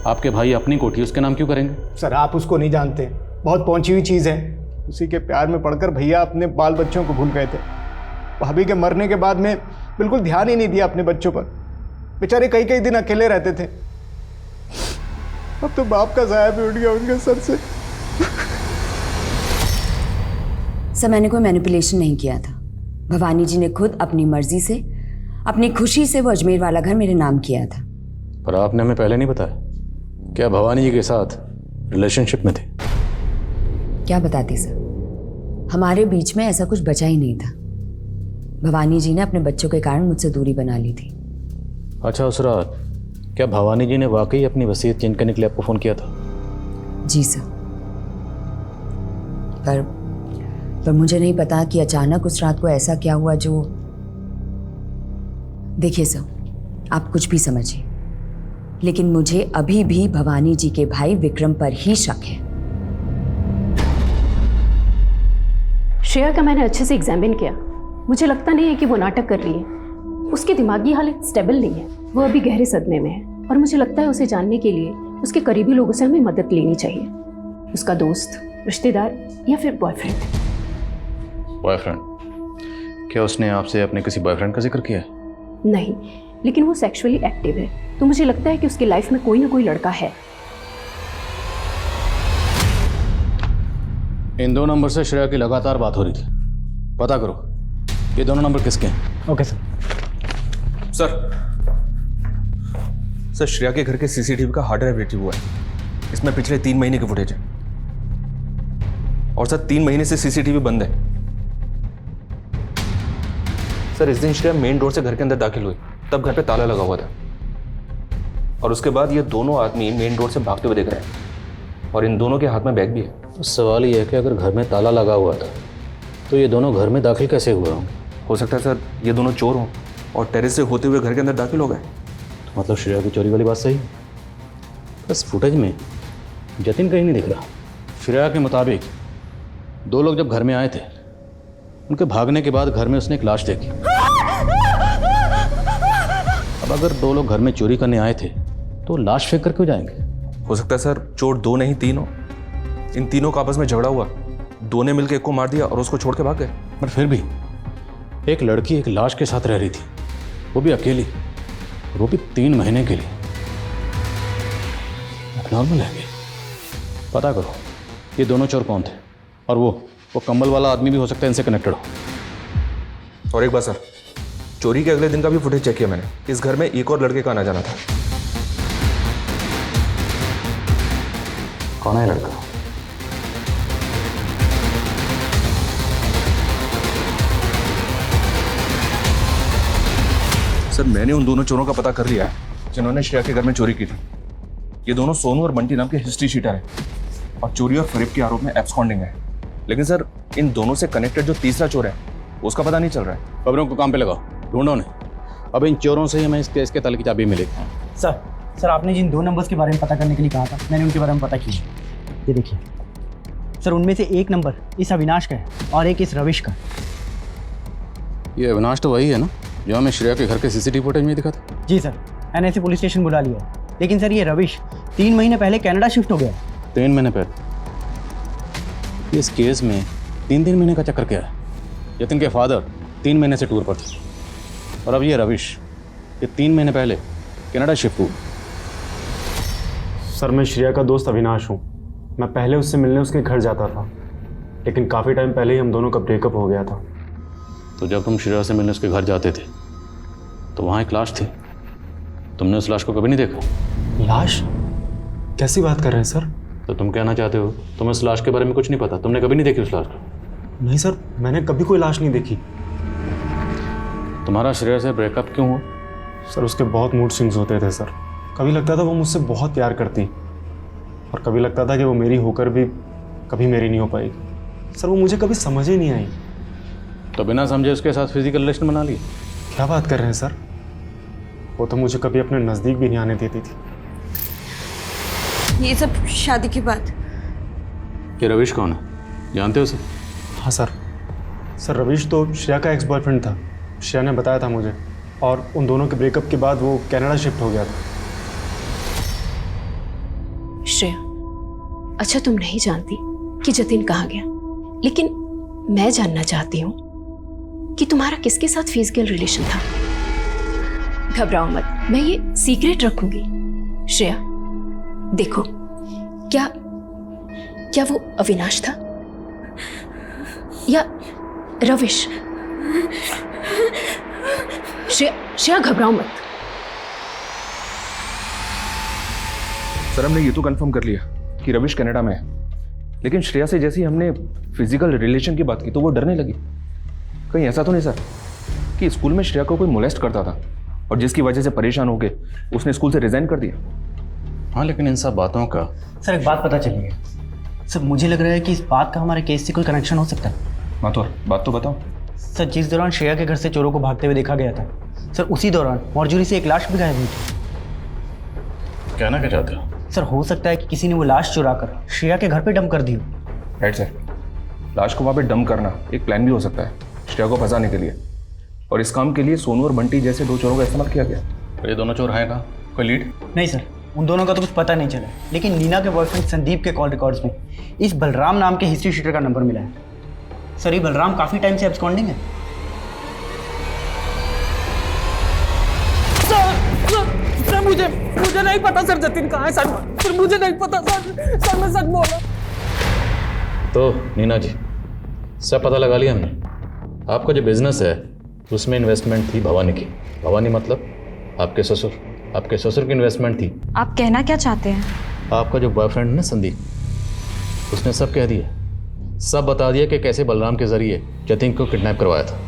आपके भाई अपनी कोठी उसके नाम क्यों करेंगे? सर आप उसको नहीं जानते, बहुत पहुंची हुई चीज़ है। उसी के प्यार में पड़कर भैया अपने बाल बच्चों को भूल गए थे। भाभी के मरने के बाद में बिल्कुल ध्यान ही नहीं दिया अपने बच्चों पर। बेचारे कई कई दिन अकेले रहते थे। अब तो बाप का साया भी उठ गया उनके सर से। सर मैंने कोई मैनिपुलेशन नहीं किया था। भवानी जी ने खुद अपनी मर्जी से, अपनी खुशी से वो अजमेर वाला घर मेरे नाम किया था। पर आपने हमें पहले नहीं बताया। क्या भवानी जी के साथ रिलेशनशिप में थे? क्या बताती सर, हमारे बीच में ऐसा कुछ बचा ही नहीं था। भवानी जी ने अपने बच्चों के कारण मुझसे दूरी बना ली थी। अच्छा उस रात क्या भवानी जी ने वाकई अपनी वसीयत चेंज करने के लिए आपको फ़ोन किया था? जी सर, पर मुझे नहीं पता कि अचानक उस रात को ऐसा क्या हुआ जो। देखिए सर, आप कुछ भी समझिए, लेकिन मुझे अभी भी भवानी जी के भाई विक्रम पर ही शक है। श्रेया का मैंने अच्छे से एग्जामिन किया, मुझे लगता नहीं है कि वो नाटक कर रही है। उसकी दिमागी हालत स्टेबल नहीं है, वो अभी गहरे सदमे में है और मुझे लगता है उसे जानने के लिए उसके करीबी लोगों से हमें मदद लेनी चाहिए। उसका दोस्त, रिश्तेदार या फिर बॉयफ्रेंड। बॉयफ्रेंड? क्या उसने आपसे अपने किसी बॉयफ्रेंड का जिक्र किया है? नहीं, लेकिन वो सेक्सुअली एक्टिव है, तो मुझे लगता है कि उसकी लाइफ में कोई ना कोई लड़का है। इन 2 नंबर से श्रेया की लगातार बात हो रही थी, पता करो ये दोनों नंबर किसके हैं। Okay sir. सर श्रेया के घर के सीसीटीवी का हार्ड ड्राइव रिट्रीव हुआ है। इसमें पिछले 3 महीने की फुटेज है और सर 3 महीने से सीसीटीवी बंद है। सर इस दिन श्रेया मेन डोर से घर के अंदर दाखिल हुई, तब घर पे ताला लगा हुआ था और उसके बाद ये दोनों आदमी मेन डोर से भागते हुए दिख रहे हैं और इन दोनों के हाथ में बैग भी है। तो सवाल ये है कि अगर घर में ताला लगा हुआ था तो ये दोनों घर में दाखिल कैसे हुए होंगे? हो सकता है सर ये दोनों चोर हों और टेरेस से होते हुए घर के अंदर दाखिल हो गए। तो मतलब श्रेया की चोरी वाली बात सही है। बस फुटेज में जतिन कहीं नहीं दिख रहा। श्रेया के मुताबिक 2 लोग जब घर में आए थे, उनके भागने के बाद घर में उसने एक लाश देखी। अब अगर 2 लोग घर में चोरी करने आए थे तो लाश फेंक कर क्यों जाएंगे? हो सकता है सर चोर 2 नहीं 3 हो। इन तीनों का आपस में झगड़ा हुआ, 2 ने मिलकर एक को मार दिया और उसको छोड़ के भाग गए। पर फिर भी एक लड़की एक लाश के साथ रह रही थी, वो भी अकेली, वो भी 3 महीने के लिए। नॉर्मल है? पता करो ये दोनों चोर कौन थे और वो कंबल वाला आदमी भी हो सकता है इनसे कनेक्टेड हो। और एक बात सर, चोरी के अगले दिन का भी फुटेज चेक किया मैंने। इस घर में एक और लड़के का आना जाना था। कौन है लड़का? सर मैंने उन दोनों चोरों का पता कर लिया है जिन्होंने श्रेया के घर में चोरी की थी। ये दोनों सोनू और बंटी नाम के हिस्ट्री शीटर है और चोरी और फरेब के आरोप में एब्सकॉन्डिंग है। लेकिन सर इन दोनों से कनेक्टेड जो तीसरा चोर है उसका पता नहीं चल रहा है। खबरों को काम पे लगाओ, ढूंढो ने। अब इन चोरों से ही हमें इस केस के ताले की चाबी मिलेगी। सर आपने जिन 2 नंबर्स के बारे में पता करने के लिए कहा था, मैंने उनके बारे में पता किया। ये देखिए सर, उनमें से एक नंबर इस अविनाश का है और एक इस रविश का। ये अविनाश तो वही है ना जो हमें श्रेया के घर के सीसीटीवी फुटेज में दिखा था? जी सर, एनआईसी पुलिस स्टेशन बुला लिया है। लेकिन सर ये रविश 3 महीने पहले कनाडा शिफ्ट हो गया। 3 महीने पहले? इस केस में 3 महीने का चक्कर क्या है? जतिन के फादर 3 महीने से टूर पर थे और अब ये रविश ये 3 महीने पहले कनाडा शिफ्ट हुआ। सर मैं श्रेया का दोस्त अविनाश हूँ। मैं पहले उससे मिलने उसके घर जाता था, लेकिन काफ़ी टाइम पहले ही हम दोनों का ब्रेकअप हो गया था। तो जब तुम श्रेया से मिलने उसके घर जाते थे तो वहाँ एक लाश थी, तुमने उस लाश को कभी नहीं देखा? लाश? कैसी बात कर रहे हैं सर? तो तुम कहना चाहते हो तुम्हें उस लाश के बारे में कुछ नहीं पता, तुमने कभी नहीं देखी उस लाश को? नहीं सर, मैंने कभी कोई लाश नहीं देखी। तुम्हारा श्रेया से ब्रेकअप क्यों हुआ? सर उसके बहुत मूड स्विंग्स होते थे सर। कभी लगता था वो मुझसे बहुत प्यार करती और कभी लगता था कि वो मेरी होकर भी कभी मेरी नहीं हो पाएगी। सर वो मुझे कभी समझ ही नहीं आई। तो बिना समझे उसके साथ फिजिकल रिलेशन बना लिए? क्या बात कर रहे हैं सर? वो तो मुझे कभी अपने नज़दीक भी नहीं आने देती थी। ये सब शादी के बाद। ये रविश कौन है, जानते हो उसे? हाँ सर रविश तो श्रेया का एक्स बॉयफ्रेंड था। श्रेया ने बताया था मुझे, और उन दोनों के ब्रेकअप के बाद वो कनाडा शिफ्ट हो गया था। श्रेया, अच्छा तुम नहीं जानती कि जतिन कहाँ गया, लेकिन मैं जानना चाहती हूँ कि तुम्हारा किसके साथ फिजिकल रिलेशन था। घबराओ मत, मैं ये सीक्रेट रखूंगी। श्रेया देखो, क्या वो अविनाश था या रविश? श्रेया घबराओ मत। सर हमने ये तो कंफर्म कर लिया कि रविश कनाडा में है, लेकिन श्रेया से जैसे ही हमने फिजिकल रिलेशन की बात की तो वो डरने लगी। कहीं ऐसा तो नहीं सर कि स्कूल में श्रेया को कोई मोलेस्ट करता था और जिसकी वजह से परेशान होकर उसने स्कूल से रिजाइन कर दिया? हाँ, लेकिन इन सब बातों का सर एक बात पता चली है सर, मुझे लग रहा है कि इस बात का हमारे केस से कोई कनेक्शन हो सकता है। माथुर बात तो बताओ। सर जिस दौरान श्रेया के घर से चोरों को भागते हुए देखा गया था सर, उसी दौरान मॉर्चुरी से एक लाश भी गायब हुई थी। कहना क्या चाहते हो? सर हो सकता है कि किसी ने वो लाश चुराकर श्रेया के घर पे डंप कर दी हो। राइट सर, लाश को वहाँ पे डंप करना एक प्लान भी हो सकता है श्रेया को फंसाने के लिए, और इस काम के लिए सोनू और बंटी जैसे 2 चोरों का इस्तेमाल किया गया। ये दोनों चोर हैं कहाँ? कोई लीड? नहीं सर, उन दोनों का तो कुछ पता नहीं चला, लेकिन नीना के बॉयफ्रेंड संदीप के कॉल रिकॉर्ड्स में इस बलराम नाम के हिस्ट्री शीटर का नंबर मिला है। सर ये बलराम काफ़ी टाइम से एब्सकॉन्डिंग है। सर मुझे नहीं पता सर जतिन कहाँ है सर मुझे नहीं पता सर मैं सच बोला। तो नीना जी, सब पता लगा लिया हमने। आपका जो बिजनेस है उसमें इन्वेस्टमेंट थी भवानी की। भवानी मतलब आपके ससुर की इन्वेस्टमेंट थी। आप कहना क्या चाहते हैं? आपका जो बॉयफ्रेंड है ना संदीप, उसने सब कह दिया, सब बता दिया कि कैसे बलराम के जरिए जतिन को किडनैप करवाया था,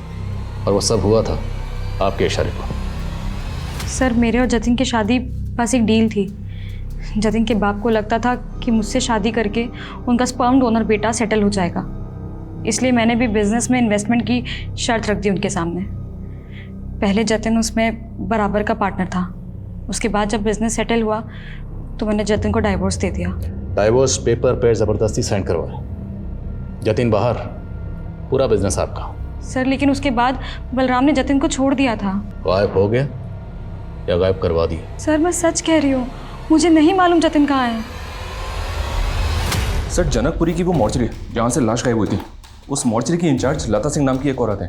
और वो सब हुआ था आपके इशारे पर। सर मेरे और जतिन की शादी बस एक डील थी। जतिन के बाप को लगता था कि मुझसे शादी करके उनका स्पर्म डोनर बेटा सेटल हो जाएगा, इसलिए मैंने भी बिजनेस में इन्वेस्टमेंट की शर्त रख दी उनके सामने। पहले जतिन उसमें बराबर का पार्टनर था, उसके बाद जब बिजनेस सेटल हुआ तो मैंने जतिन को डाइवोर्स दे दिया। डाइवोर्स पेपर पे ज़बरदस्ती साइन करवाया, जतिन बाहर, पूरा बिजनेस आपका। सर लेकिन उसके बाद बलराम ने जतिन को छोड़ दिया था। गायब हो गया या गायब करवा दिया? सर मैं सच कह रही हूँ, मुझे नहीं मालूम जतिन कहाँ है। सर जनकपुरी की वो मॉर्चरी जहाँ से लाश गायब हुई थी, उस मॉर्चरी की इंचार्ज लता सिंह नाम की एक औरत है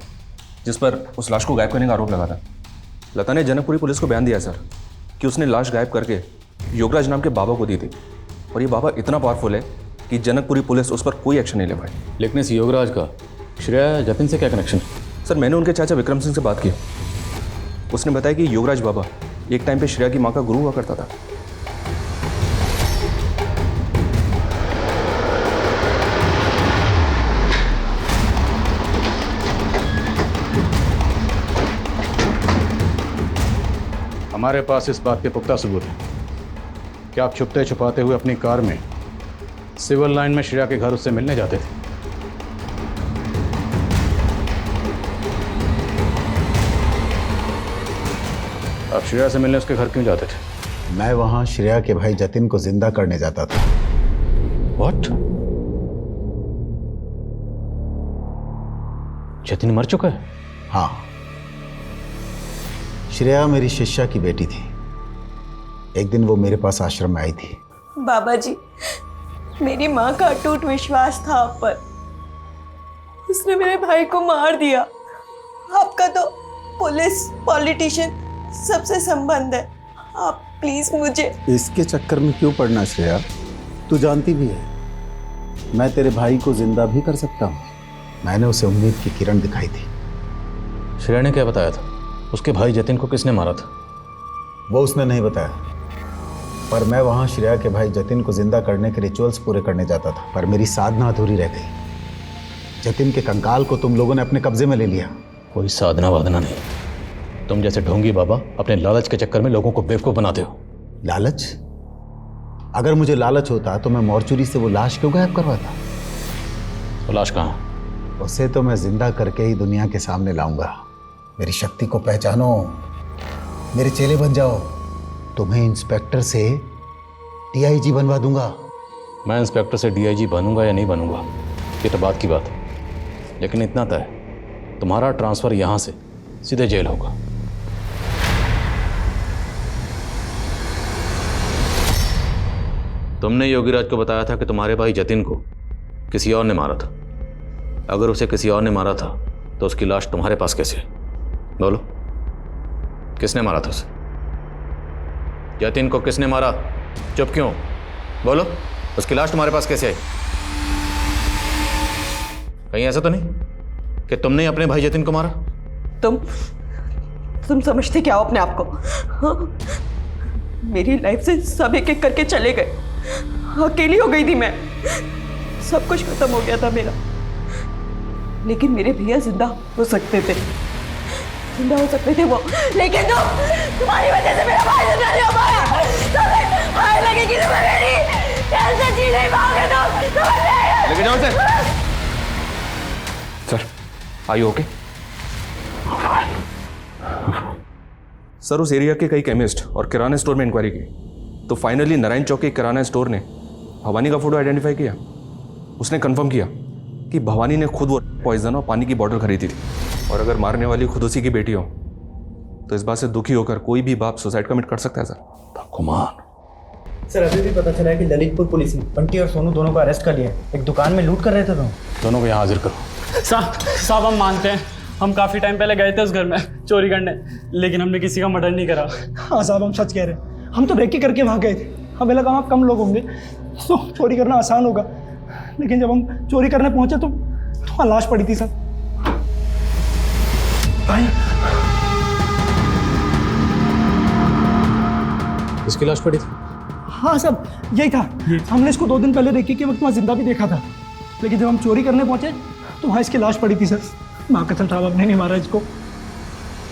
जिस पर उस लाश को गायब करने का आरोप लगा था। लता ने जनकपुरी पुलिस को बयान दिया सर कि उसने लाश गायब करके योगराज नाम के बाबा को दी थी, और ये बाबा इतना पावरफुल है कि जनकपुरी पुलिस उस पर कोई एक्शन नहीं ले पाई। लेकिन इस योगराज का श्रेया जतिन से क्या कनेक्शन है? सर मैंने उनके चाचा विक्रम सिंह से बात की, उसने बताया कि योगराज बाबा एक टाइम पे श्रेया की माँ का गुरु हुआ करता था। हमारे पास इस बात के पुख्ता सबूत हैं कि आप छुपते छुपाते हुए अपनी कार में सिविल लाइन में श्रेया के घर उससे मिलने जाते थे। आप श्रेया से मिलने उसके घर क्यों जाते थे? मैं वहां श्रेया के भाई जतिन को जिंदा करने जाता था। What? जतिन मर चुका है? हाँ, श्रेया मेरी शिष्या की बेटी थी। एक दिन वो मेरे पास आश्रम में आई थी। बाबा जी, मेरी माँ का अटूट विश्वास था आप पर। उसने मेरे भाई को मार दिया। आपका तो पुलिस, पॉलिटिशियन सबसे संबंध है। आप प्लीज मुझे इसके चक्कर में क्यों पड़ना श्रेया? तू जानती भी है मैं तेरे भाई को जिंदा भी कर सकता हूँ। मैंने उसे उम्मीद की किरण दिखाई थी। श्रेया ने क्या बताया था? उसके भाई जतिन को किसने मारा था? वो उसने नहीं बताया, पर मैं वहाँ श्रेया के भाई जतिन को जिंदा करने के रिचुअल्स पूरे करने जाता था, पर मेरी साधना अधूरी रह गई। जतिन के कंकाल को तुम लोगों ने अपने कब्जे में ले लिया। कोई साधना वादना नहीं, तुम जैसे ढोंगी बाबा अपने लालच के चक्कर में लोगों को बेवकूफ बनाते हो। लालच? अगर मुझे लालच होता तो मैं मॉर्चुरी से वो लाश क्यों गायब करवाता? वो लाश कहाँ? उसे तो मैं जिंदा करके ही दुनिया के सामने लाऊंगा। मेरी शक्ति को पहचानो, मेरे चेले बन जाओ। तुम्हें इंस्पेक्टर से डीआईजी बनवा दूंगा। मैं इंस्पेक्टर से डीआईजी बनूंगा या नहीं बनूंगा ये तो बात की बात है, लेकिन इतना तय है तुम्हारा ट्रांसफर यहां से सीधे जेल होगा। तुमने योगीराज को बताया था कि तुम्हारे भाई जतिन को किसी और ने मारा था। अगर उसे किसी और ने मारा था तो उसकी लाश तुम्हारे पास कैसे है? बोलो, किसने मारा था उसे? जतिन को किसने मारा? चुप क्यों? बोलो, उसकी लाश तुम्हारे पास कैसे आई? कहीं ऐसा तो नहीं कि तुमने अपने भाई जतिन को मारा? तुम समझते क्या हो अपने आप को? हाँ? मेरी लाइफ से सब एक एक करके चले गए। अकेली हो गई थी मैं। सब कुछ खत्म हो गया था मेरा, लेकिन मेरे भैया जिंदा हो सकते थे। जिंदा हो सकते थे वो, लेकिन तुम्हारी वजह से मेरा भाई जिंदा नहीं हो पाया। तुम्हें हाय लगेगी तुम्हें मेरी, कैसे जी नहीं पाओगे तुम? लेके जाओ इसे। Sir, are you okay? Sir, उस एरिया के कई केमिस्ट और किराना स्टोर में इंक्वायरी की तो फाइनली नारायण चौक के किराना स्टोर ने भवानी का फोटो आइडेंटिफाई किया। उसने कंफर्म किया कि भवानी ने खुद वो पॉइजन और पानी की बॉटल खरीदी थी, और अगर मारने वाली खुद उसी की बेटी हो तो इस बात से दुखी होकर कोई भी बाप सुसाइड कमिट कर सकता है। सर कुमार, सर अभी भी पता चला है कि ललितपुर पुलिस ने बंटी और सोनू दोनों को अरेस्ट कर लिया। एक दुकान में लूट कर रहे थे दोनों को यहाँ हाजिर करो। साहब हम मानते हैं, हम काफ़ी टाइम पहले गए थे उस घर में चोरी करने, लेकिन हमने किसी का मर्डर नहीं करा। हाँ साहब, हम सच कह रहे हैं। हम तो रेकी करके वहाँ गए थे। हमें लगा वहाँ कम लोग होंगे तो चोरी करना आसान होगा, लेकिन जब हम चोरी करने पहुंचे तो वहाँ लाश पड़ी थी। सर भाई, किसकी लाश पड़ी थी? हाँ सब यही था। हमने इसको 2 दिन पहले रेकी के वक्त वहाँ जिंदा भी देखा था, लेकिन जब हम चोरी करने पहुंचे तो वहाँ इसकी लाश पड़ी थी। सर माँ कसम साहब, आपने नहीं मारा इसको।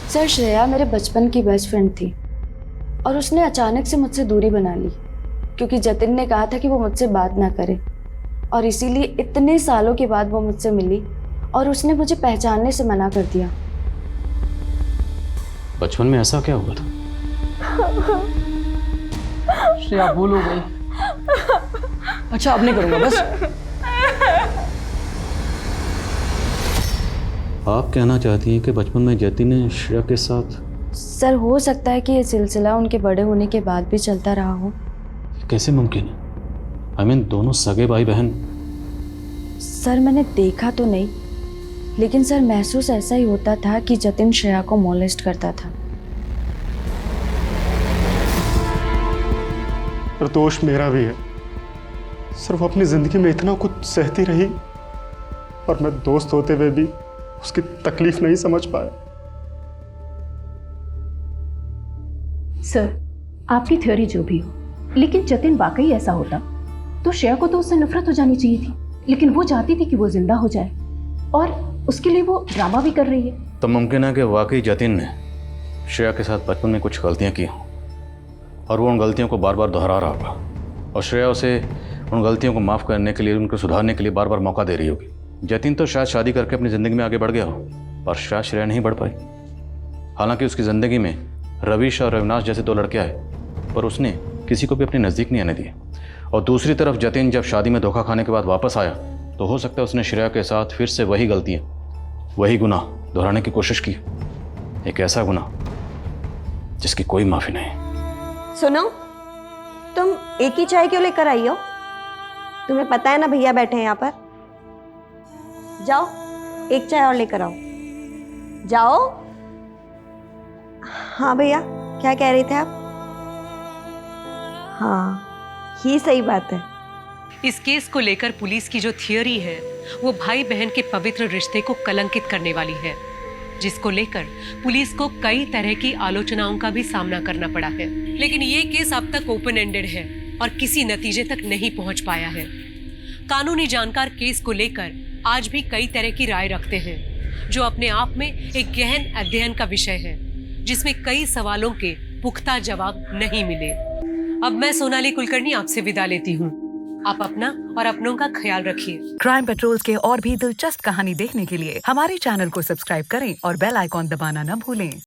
सर श्रेया मेरे बचपन की बेस्ट फ्रेंड थी और उसने अचानक से मुझसे दूरी बना ली क्योंकि जतिन ने कहा था कि वो मुझसे बात ना करे, और इसीलिए इतने सालों के बाद वो मुझसे मिली और उसने मुझे पहचानने से मना कर दिया। बचपन में ऐसा क्या हुआ था? श्रेया भूल हो गई। अच्छा अब नहीं करूँगा बस। आप कहना चाहती हैं कि बचपन में जतिन ने श्रेया के साथ? सर हो सकता है कि ये सिलसिला उनके बड़े होने के बाद भी चलता रहा हो। कैसे मुमकिन है? I mean, दोनों सगे भाई बहन। सर मैंने देखा तो नहीं, लेकिन सर महसूस ऐसा ही होता था कि जतिन श्रेया को मोलेस्ट करता था। दोष मेरा भी है सर। वो अपनी जिंदगी में इतना कुछ सहती रही और मैं दोस्त होते हुए भी उसकी तकलीफ नहीं समझ पाया। सर आपकी थ्योरी जो भी हो, लेकिन जतिन वाकई ऐसा होता तो श्रेया को तो उससे नफरत हो जानी चाहिए थी, लेकिन वो चाहती थी कि वो जिंदा हो जाए और उसके लिए वो ड्रामा भी कर रही है। तो मुमकिन है कि वाकई जतिन ने श्रेया के साथ बचपन में कुछ गलतियां की और वो उन गलतियों को बार बार दोहरा रहा होगा, और श्रेया उसे उन गलतियों को माफ़ करने के लिए, उनको सुधारने के लिए बार बार मौका दे रही होगी। जतिन तो शायद शादी करके अपनी ज़िंदगी में आगे बढ़ गया हो, पर शायद श्रेया नहीं बढ़ पाई। हालांकि उसकी ज़िंदगी में रविश और अविनाश जैसे 2 लड़के आए, पर उसने किसी को भी अपने नज़दीक नहीं आने दिए। और दूसरी तरफ जतिन जब शादी में धोखा खाने के बाद वापस आया, तो हो सकता है उसने श्रेया के साथ फिर से वही गलतियाँ, वही गुनाह दोहराने की कोशिश की। एक ऐसा गुनाह जिसकी कोई माफ़ी नहीं। सुनो, तुम एक ही चाय क्यों लेकर आई हो? तुम्हें पता है ना भैया बैठे हैं यहाँ पर। जाओ एक चाय और लेकर आओ, जाओ। हाँ भैया, क्या कह रहे थे आप? हाँ, ये सही बात है। इस केस को लेकर पुलिस की जो थियोरी है वो भाई बहन के पवित्र रिश्ते को कलंकित करने वाली है, जिसको लेकर पुलिस को कई तरह की आलोचनाओं का भी सामना करना पड़ा है। लेकिन ये केस अब तक ओपन एंडेड है और किसी नतीजे तक नहीं पहुंच पाया है। कानूनी जानकार केस को लेकर आज भी कई तरह की राय रखते हैं, जो अपने आप में एक गहन अध्ययन का विषय है, जिसमें कई सवालों के पुख्ता जवाब नहीं मिले। अब मैं सोनाली कुलकर्णी आपसे विदा लेती हूँ। आप अपना और अपनों का ख्याल रखिए। क्राइम पेट्रोल्स के और भी दिलचस्प कहानी देखने के लिए हमारे चैनल को सब्सक्राइब करें और बेल आइकॉन दबाना न भूलें।